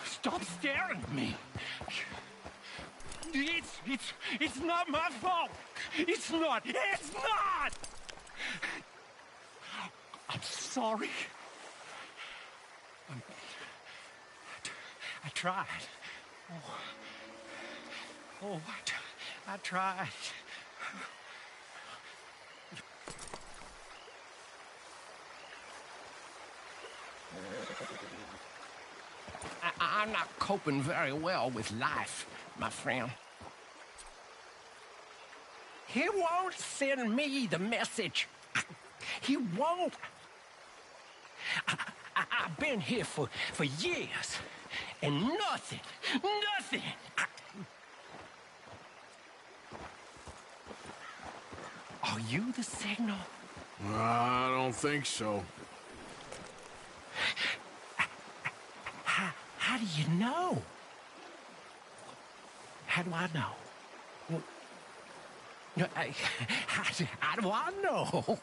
Stop staring at me! It's not my fault! It's not! It's not! I'm sorry. I tried. Oh, Oh, I tried. I'm not coping very well with life, my friend. He won't send me the message. He won't. I've been here for years, and nothing. Are you the signal? I don't think so. How do you know? How do I know? How do I know?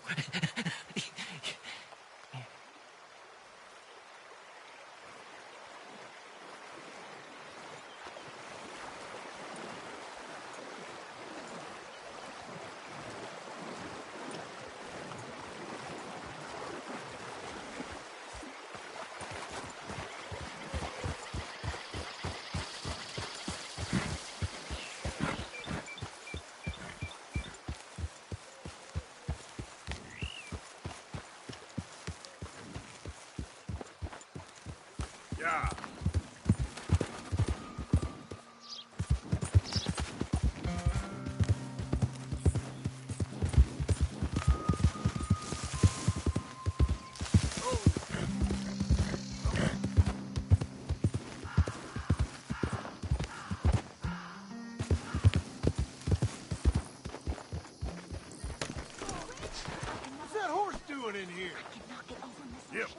Yeah. What's that horse doing in here? Yep.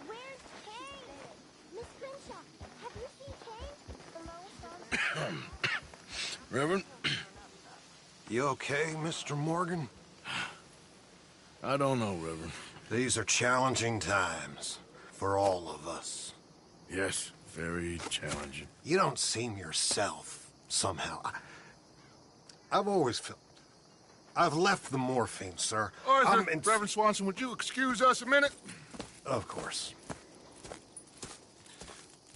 Where's Kane? Miss Crenshaw, have you seen Kane? Reverend? You okay, Mr. Morgan? I don't know, Reverend. These are challenging times for all of us. Yes, very challenging. You don't seem yourself, somehow. I've always felt... I've left the morphine, sir. Arthur, Reverend Swanson, would you excuse us a minute? Of course.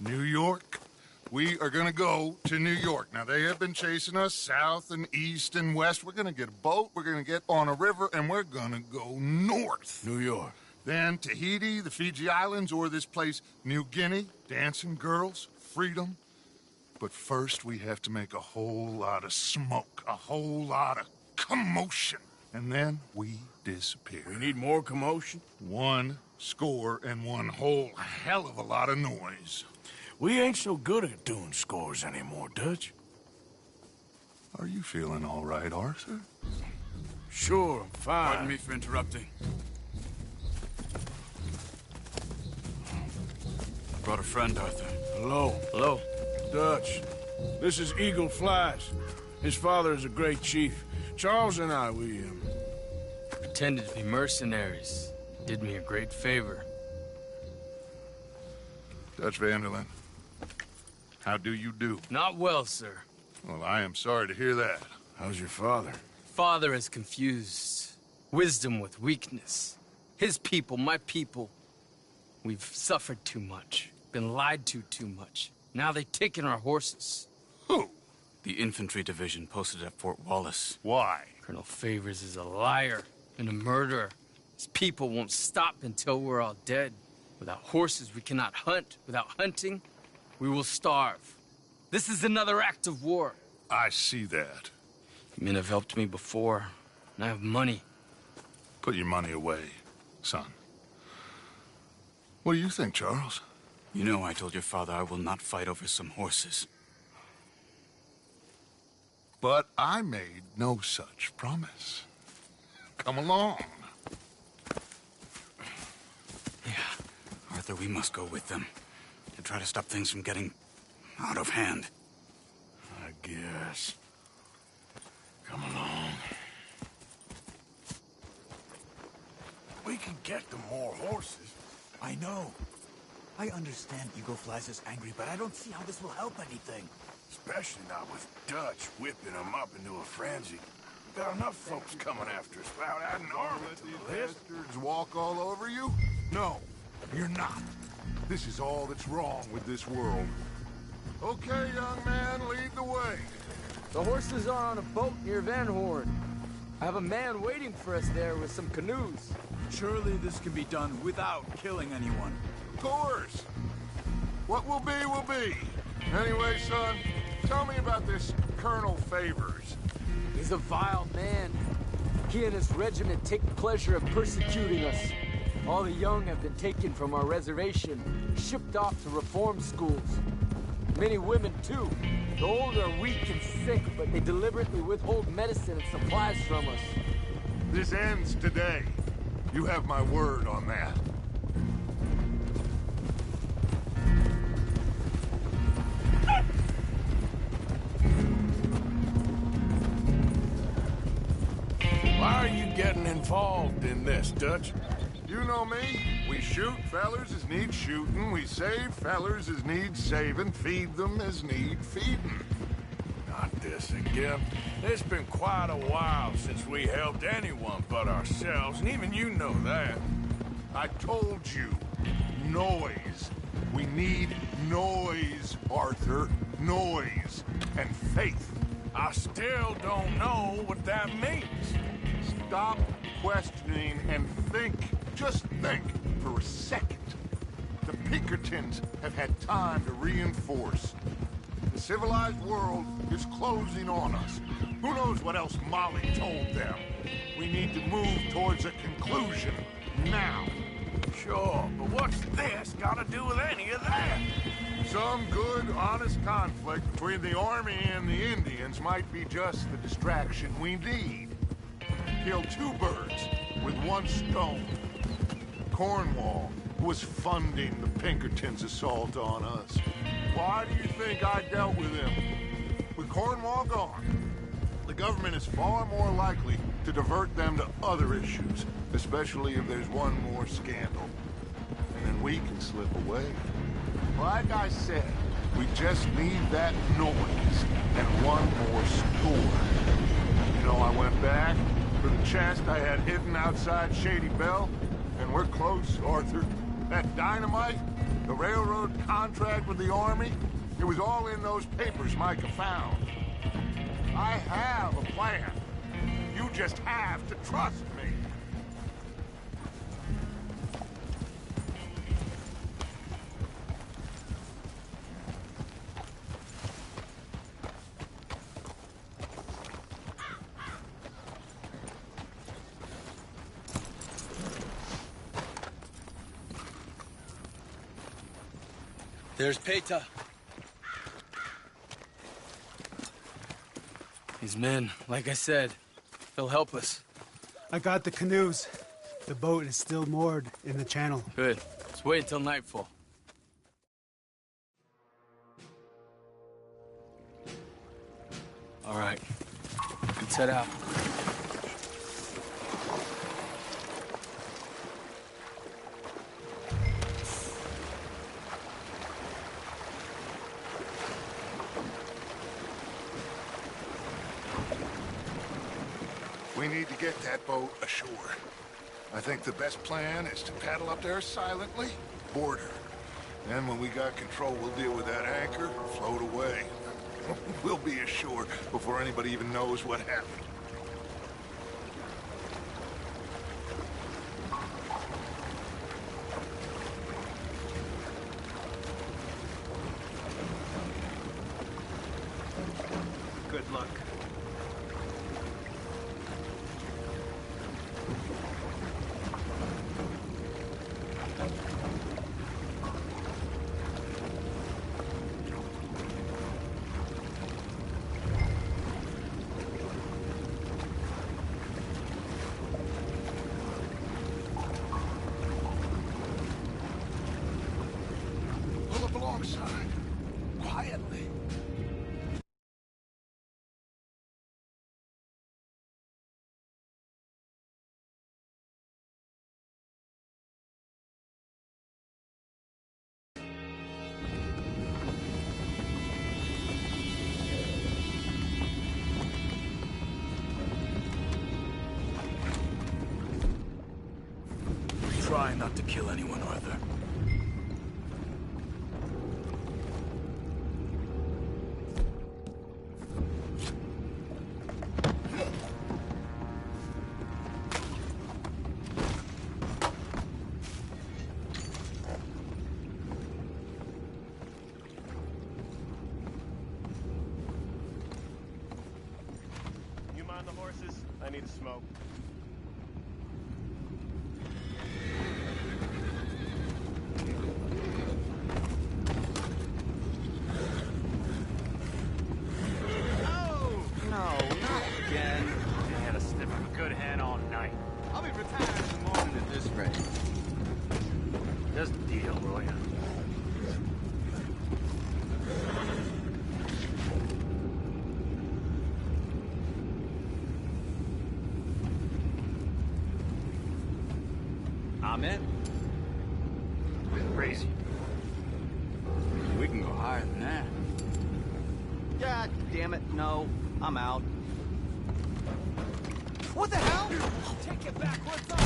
New York. We are gonna go to New York. Now, they have been chasing us south and east and west. We're gonna get a boat, we're gonna get on a river, and we're gonna go north. New York. Then Tahiti, the Fiji Islands, or this place, New Guinea, dancing girls, freedom. But first, we have to make a whole lot of smoke, a whole lot of commotion. And then we disappear. We need more commotion? 1 score and 1 whole hell of a lot of noise. We ain't so good at doing scores anymore, Dutch. Are you feeling all right, Arthur? Sure, I'm fine. Pardon me for interrupting. I brought a friend, Arthur. Hello. Hello. Dutch. This is Eagle Flies. His father is a great chief. Charles and I, we pretended to be mercenaries. Did me a great favor. Dutch Vanderlyn, how do you do? Not well, sir. Well, I am sorry to hear that. How's your father? Father has confused wisdom with weakness. His people, my people. We've suffered too much. Been lied to too much. Now they've taken our horses. Who? The infantry division posted at Fort Wallace. Why? Colonel Favors is a liar and a murderer. His people won't stop until we're all dead. Without horses, we cannot hunt. Without hunting, we will starve. This is another act of war. I see that. Men have helped me before, and I have money. Put your money away, son. What do you think, Charles? You know I told your father I will not fight over some horses. But I made no such promise. Come along. Yeah, Arthur, we must go with them to try to stop things from getting out of hand. I guess. Come along. We can get them more horses. I know. I understand Eagle Flies is angry, but I don't see how this will help anything. Especially not with Dutch whipping them up into a frenzy. We've got enough folks coming after us without adding armor Let to these the list. bastards walk all over you? No, you're not. This is all that's wrong with this world. Okay, young man, lead the way. The horses are on a boat near Van Horn. I have a man waiting for us there with some canoes. Surely this can be done without killing anyone. Of course. What will be, will be. Anyway, son, tell me about this Colonel Favors. He's a vile man. He and his regiment take pleasure of persecuting us. All the young have been taken from our reservation, shipped off to reform schools. Many women, too. The old are weak and sick, but they deliberately withhold medicine and supplies from us. This ends today. You have my word on that. Why are you getting involved in this, Dutch? You know me. We shoot fellers as need shooting. We save fellers as need saving. Feed them as need feeding. Not this again. It's been quite a while since we helped anyone but ourselves, and even you know that. I told you. Noise. We need noise, Arthur. Noise. And faith. I still don't know what that means. Stop questioning and think. Just think for a second. The Pinkertons have had time to reinforce. The civilized world is closing on us. Who knows what else Molly told them? We need to move towards a conclusion now. Sure, but what's this got to do with any of that? Some good, honest conflict between the army and the Indians might be just the distraction we need. Kill two birds with one stone. Cornwall was funding the Pinkertons' assault on us. Why do you think I dealt with him? With Cornwall gone, the government is far more likely to divert them to other issues, especially if there's one more scandal. And then we can slip away. Like I said, we just need that noise and one more score. You know, I went back for the chest I had hidden outside Shady Bell, and we're close, Arthur. That dynamite, the railroad contract with the army, it was all in those papers Micah found. I have a plan. You just have to trust me. There's Peta. These men, like I said, they'll help us. I got the canoes. The boat is still moored in the channel. Good. Let's wait until nightfall. All right. Let's head out. We need to get that boat ashore. I think the best plan is to paddle up there silently, board her. Then when we got control, we'll deal with that anchor and float away. We'll be ashore before anybody even knows what happened. Good luck. Pull up alongside, quietly. Try not to kill anyone, Arthur. need to smoke. No, not again. I had a sniff of a good hand all night. I'll be retired in the morning at this rate. Just deal, will ya? I'm in. Crazy. We can go higher than that. God damn it, no. I'm out. What the hell? I'll take it back. What's up?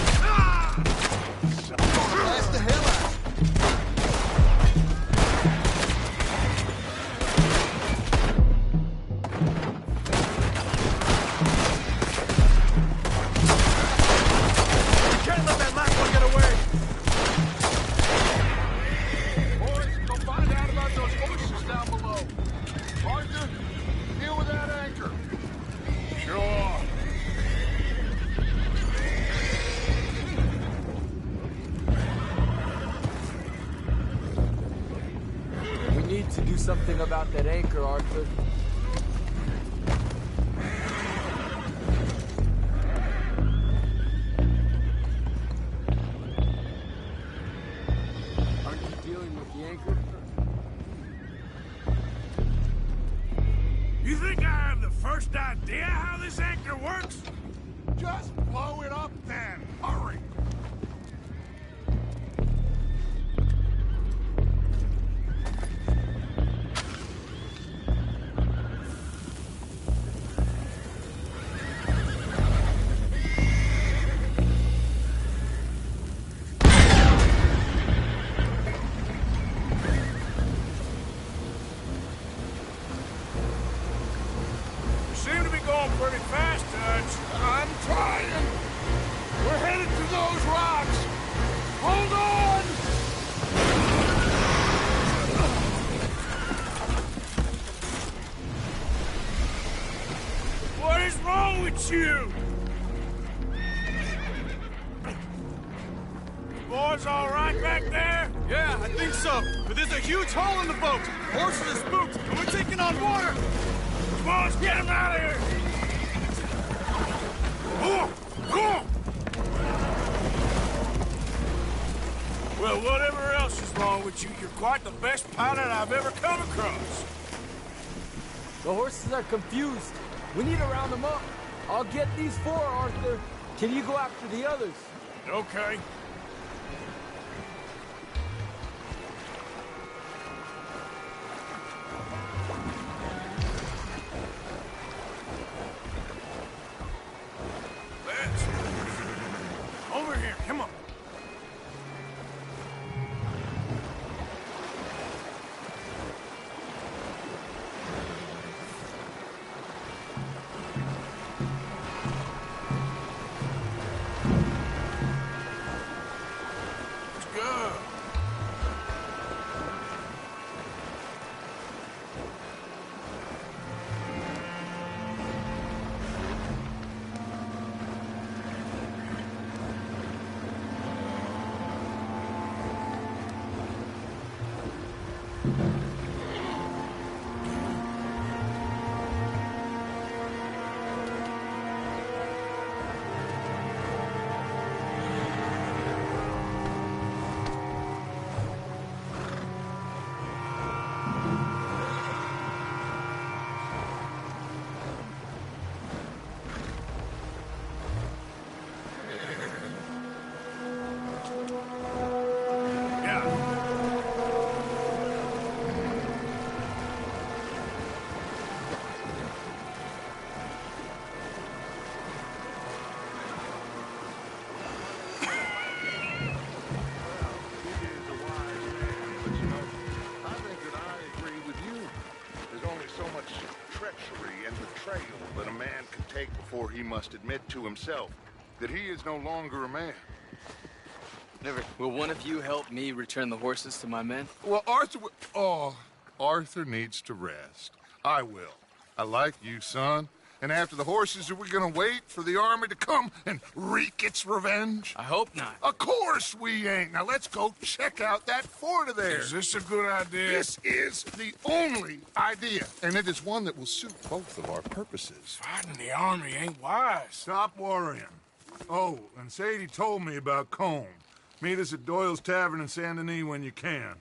Blast the hell out. Can't let that last one get away. Boys, go find out about those horses down below. Arthur, deal with that anchor. Sure. We need to do something about that anchor, Arthur. Aren't you dealing with the anchor? You think I have the first idea how this anchor works? Just blow it up then. Hurry. You seem to be going pretty fast, Dutch. I'm trying. We're headed to those rocks. Hold on! What is wrong with you? Boys all right back there? Yeah, I think so. But there's a huge hole in the boat. Horses are spooked, and we're taking on water. Come on, let's get him out of here! Well, whatever else is wrong with you, you're quite the best pilot I've ever come across. The horses are confused. We need to round them up. I'll get these four, Arthur. Can you go after the others? Okay. Let's over here, come on. Let's go. that a man can take before he must admit to himself that he is no longer a man. Never. Will one of you help me return the horses to my men? Well, Arthur needs to rest. I will. I like you, son, And after the horses, are we gonna wait for the army to come and wreak its revenge? I hope not. Of course we ain't. Now let's go check out that fort of theirs. Is this a good idea? This is the only idea, and it is one that will suit both of our purposes. Fighting the army ain't wise. Stop worrying. Oh, and Sadie told me about Combe. Meet us at Doyle's Tavern in Saint Denis when you can.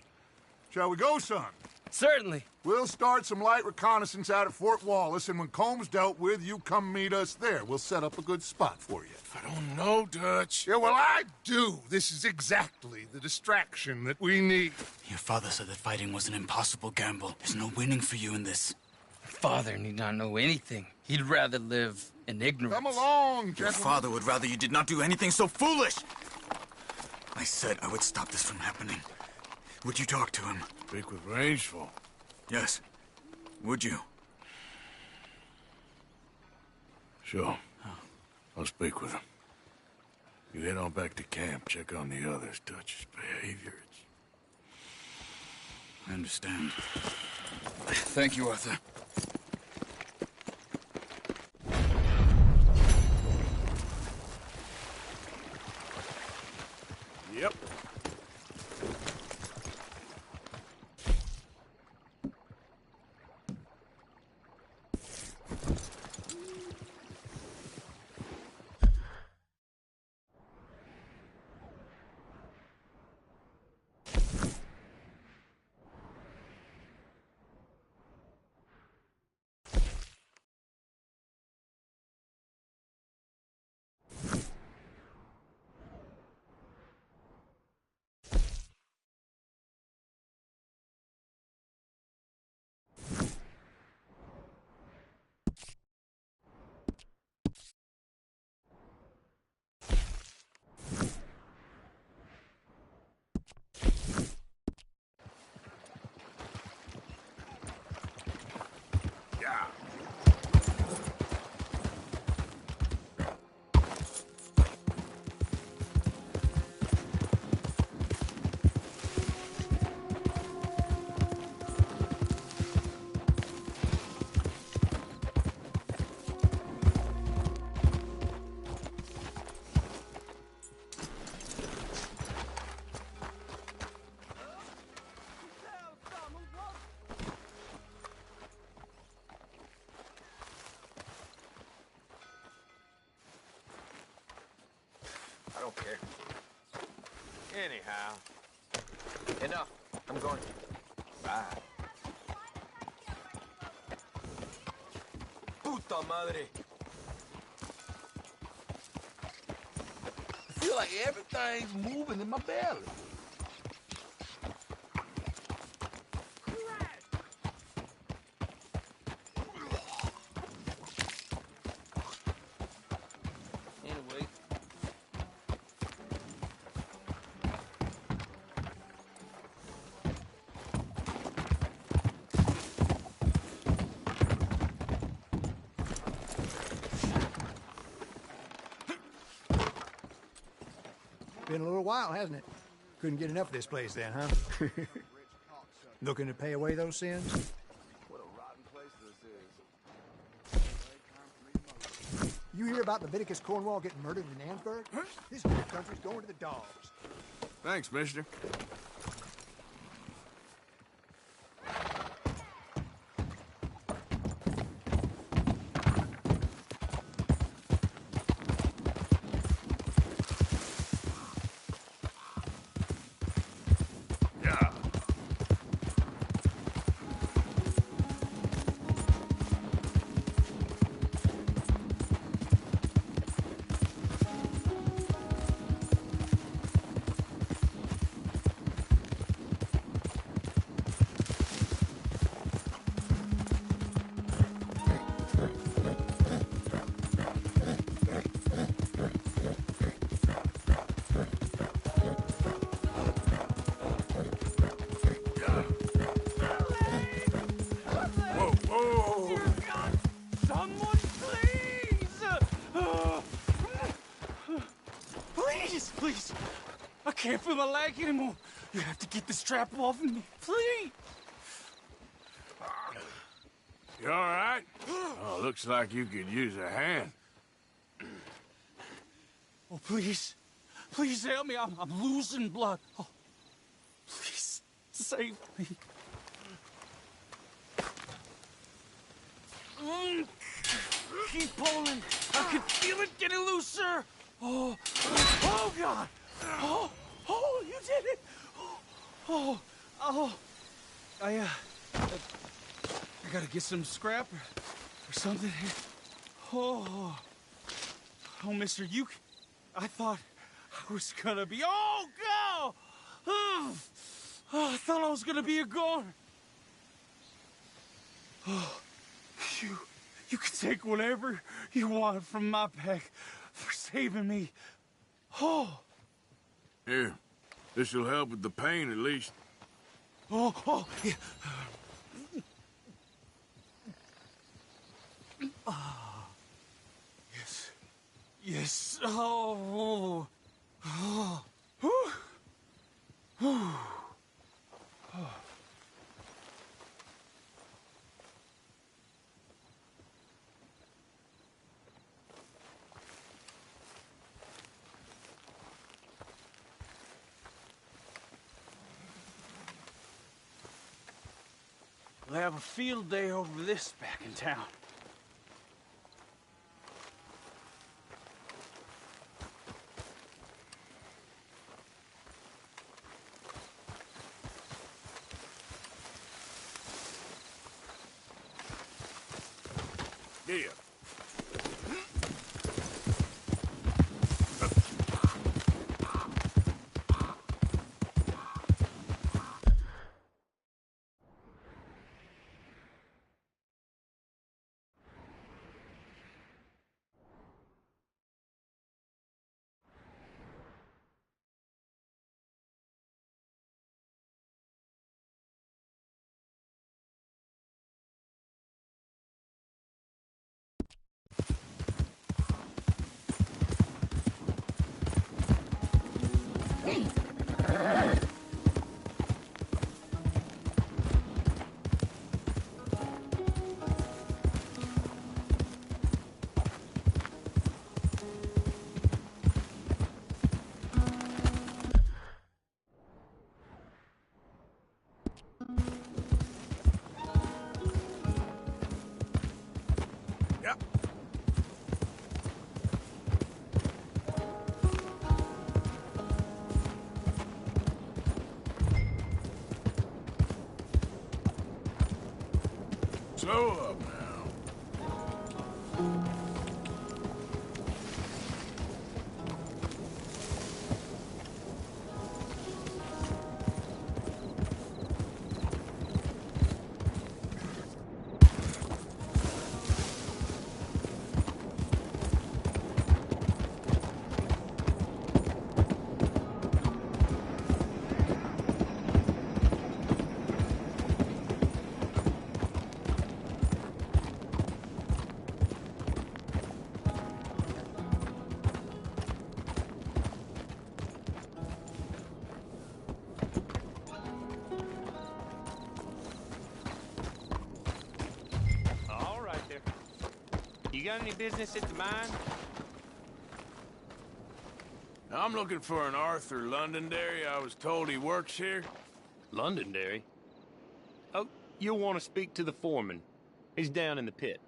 Shall we go, son? Certainly. We'll start some light reconnaissance out at Fort Wallace, and when Comb's dealt with, you come meet us there. We'll set up a good spot for you. I don't know, Dutch. Yeah, well, I do. This is exactly the distraction that we need. Your father said that fighting was an impossible gamble. There's no winning for you in this. Father need not know anything. He'd rather live in ignorance. Come along, Your gentlemen. father would rather you did not do anything so foolish. I said I would stop this from happening. Would you talk to him? Speak with Rangeful. Yes. Would you? Sure. I'll speak with him. You head on back to camp, check on the others. Dutch's behavior, I understand. Thank you, Arthur. Yep. I don't care. Anyhow. Enough. I'm going. Bye. Puta madre. I feel like everything's moving in my belly. Anyway. Been a little while, hasn't it? Couldn't get enough of this place then, huh? Looking to pay away those sins? What a rotten place this is. You hear about Leviticus Cornwall getting murdered in Ansburg? This whole country's going to the dogs. Thanks, mister. Please. I can't feel my leg anymore. You have to get the strap off of me, please. You all right? Oh, looks like you could use a hand. Oh, please. Please help me. I'm losing blood. Oh, please, save me. Keep pulling. I can feel it getting looser. Oh, oh God. Oh, you did it. Oh. I gotta get some scrap or something here. Oh, mister, I thought I was gonna be, oh, God! Oh, I thought I was gonna be a goner. Oh, you can take whatever you want from my pack for saving me. Oh. Here, this'll help with the pain at least. Oh, yeah. Yes. Oh. We'll have a field day over this back in town. Yeah. Slow up now. All right there. You got any business at the mine? I'm looking for an Arthur Londonderry. I was told he works here. Londonderry? Oh, you'll want to speak to the foreman. He's down in the pit.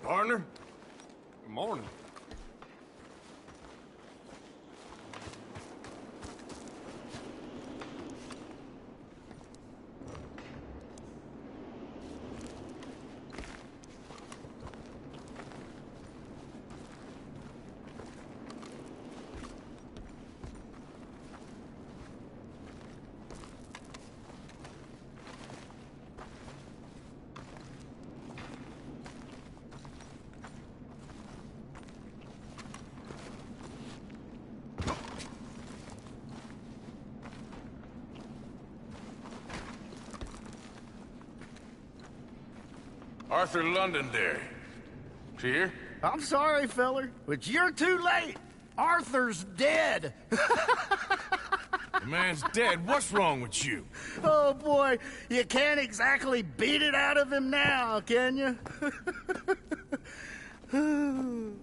Partner? Good morning. Arthur Londonderry. She here? I'm sorry, feller, but you're too late. Arthur's dead! The man's dead. What's wrong with you? Oh, boy, you can't exactly beat it out of him now, can you?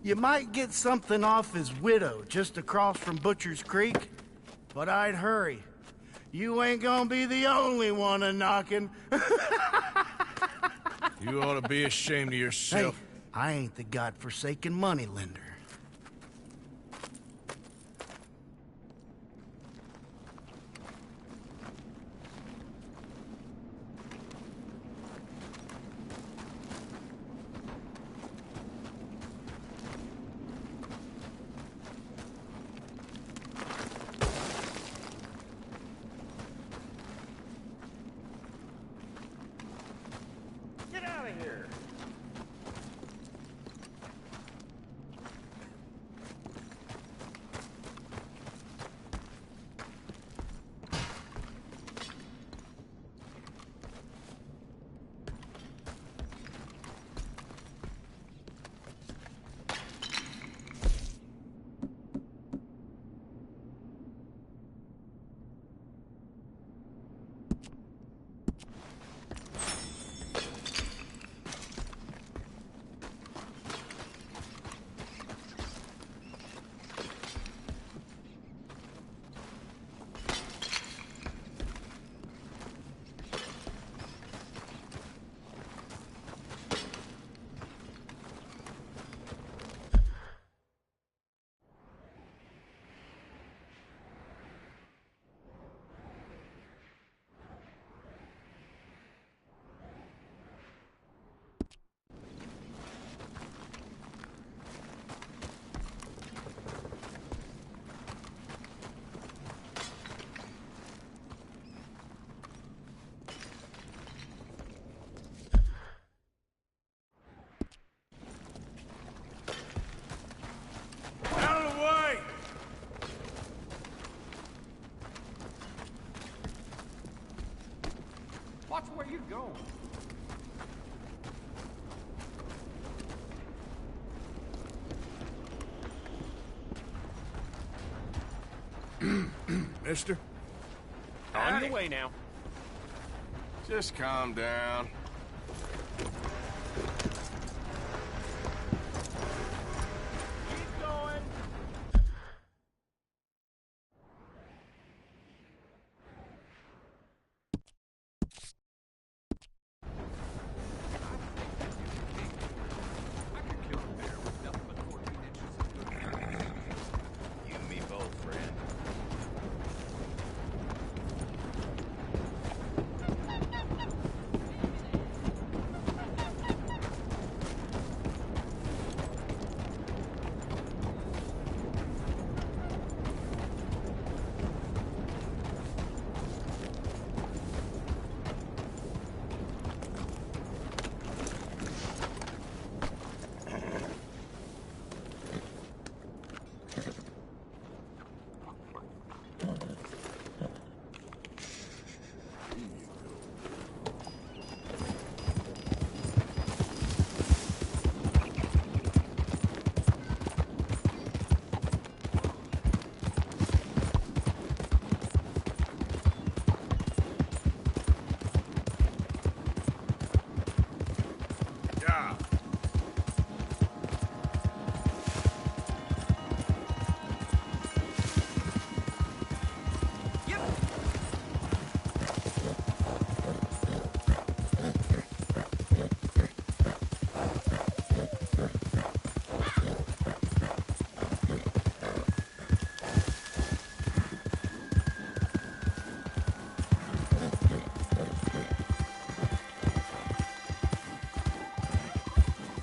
You might get something off his widow just across from Butcher's Creek, but I'd hurry. You ain't gonna be the only one a-knocking. You ought to be ashamed of yourself. Hey, I ain't the godforsaken moneylender. Get out of here! Out of the way! Watch where you go. Mister? On your way now. Just calm down. Keep going. You and me both, friend.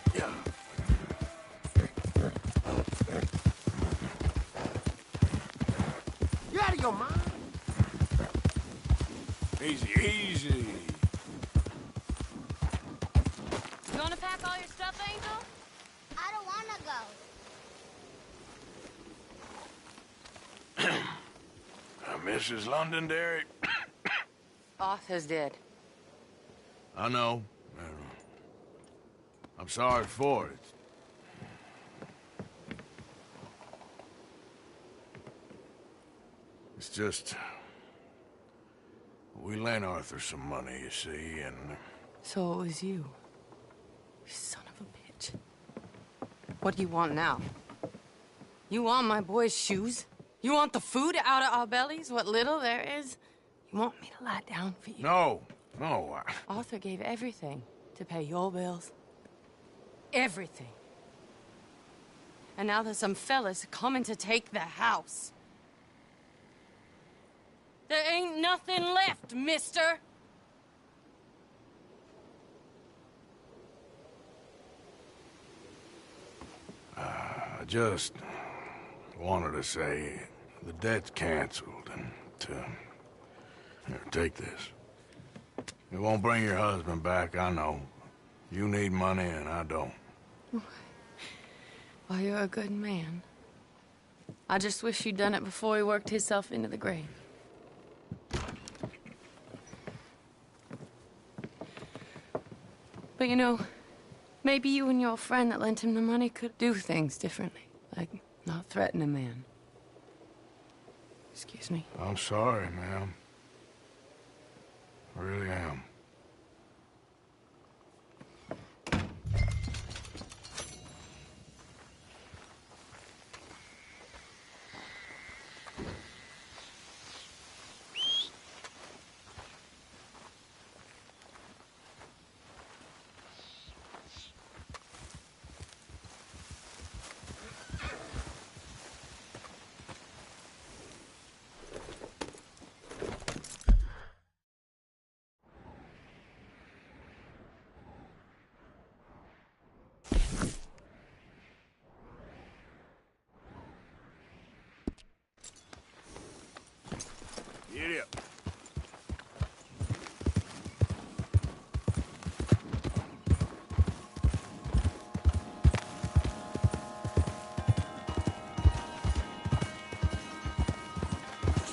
Yeah. You out of your mind? Easy, easy. You gonna pack all your stuff, Angel? I don't wanna go. Mrs. Londonderry. Arthur's dead. I know. I'm sorry for it. It's just... we lent Arthur some money, you see, and... So it was you. You son of a bitch. What do you want now? You want my boy's shoes? You want the food out of our bellies, what little there is? You want me to lie down for you? No, no. Arthur gave everything to pay your bills. Everything. And now there's some fellas coming to take the house. There ain't nothing left, mister. I just wanted to say the debt's canceled and here, take this. It won't bring your husband back, I know. You need money and I don't. Well, you're a good man. I just wish you'd done it before he worked himself into the grave. But you know, maybe you and your friend that lent him the money could do things differently. Like, not threaten a man. Excuse me. I'm sorry, ma'am. I really am. Get up.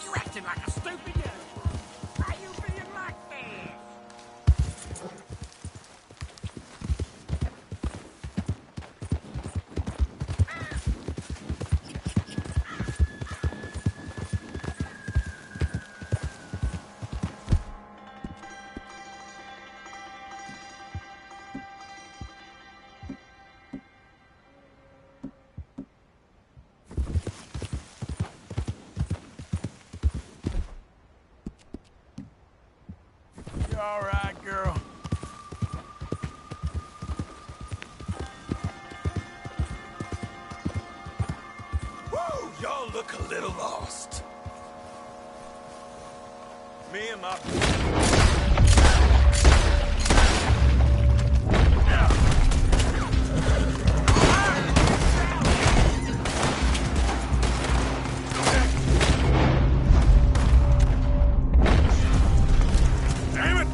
You acting like a stupid young. Why you being like this? You all right, girl? Whoa, y'all look a little lost. Me and my... Damn it!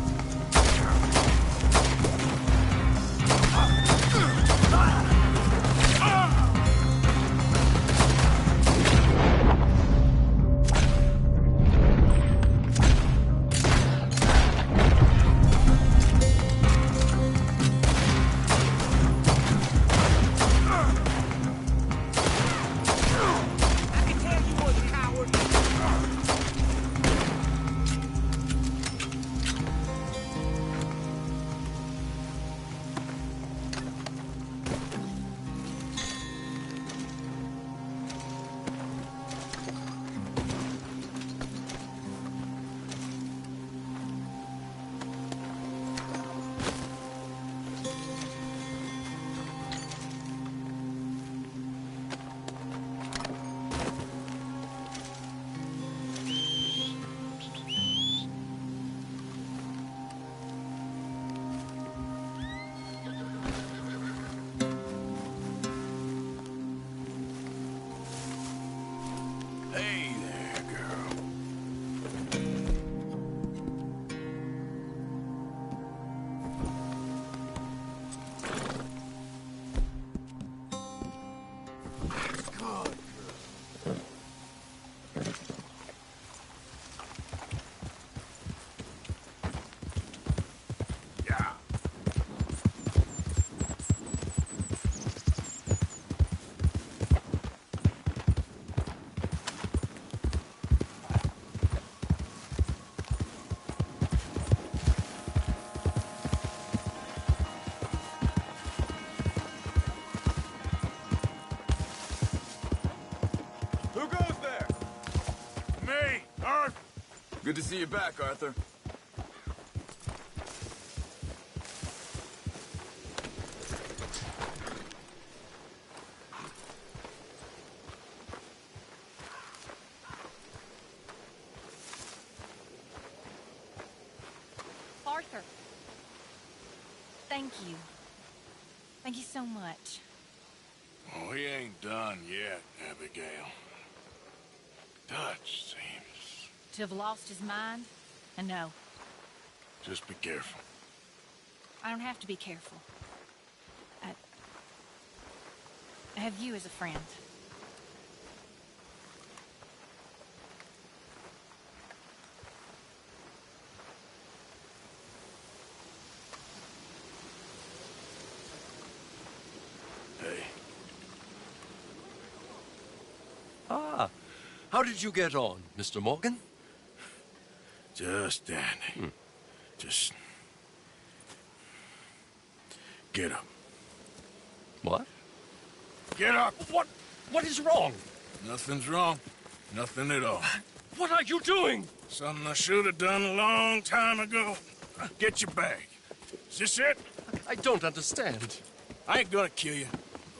Good to see you back, Arthur. Arthur. Thank you. Thank you so much. Oh, he ain't done yet, Abigail. Dutch seems... To have lost his mind? And no, Just be careful. I don't have to be careful. I have you as a friend. Hey. Ah, how did you get on, Mr. Morgan? Just dandy. Just... Get up. What? Get up! What is wrong? Nothing's wrong. Nothing at all. What are you doing? Something I should have done a long time ago. Get your bag. Is this it? I don't understand. I ain't gonna kill you,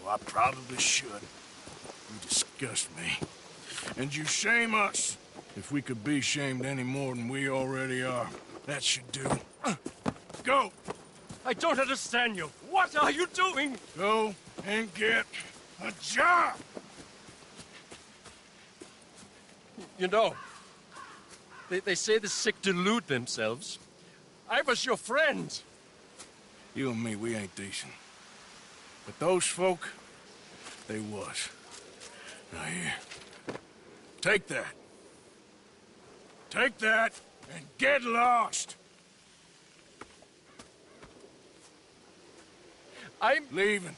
though I probably should. You disgust me. And you shame us. If we could be shamed any more than we already are, that should do. Go! I don't understand you. What are you doing? Go and get a job! You know, they say the sick delude themselves. I was your friend. You and me, we ain't decent. But those folk, they was. Now here, take that. Take that and get lost! I'm leaving.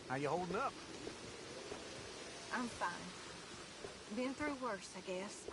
How you holding up? I'm fine. Been through worse, I guess.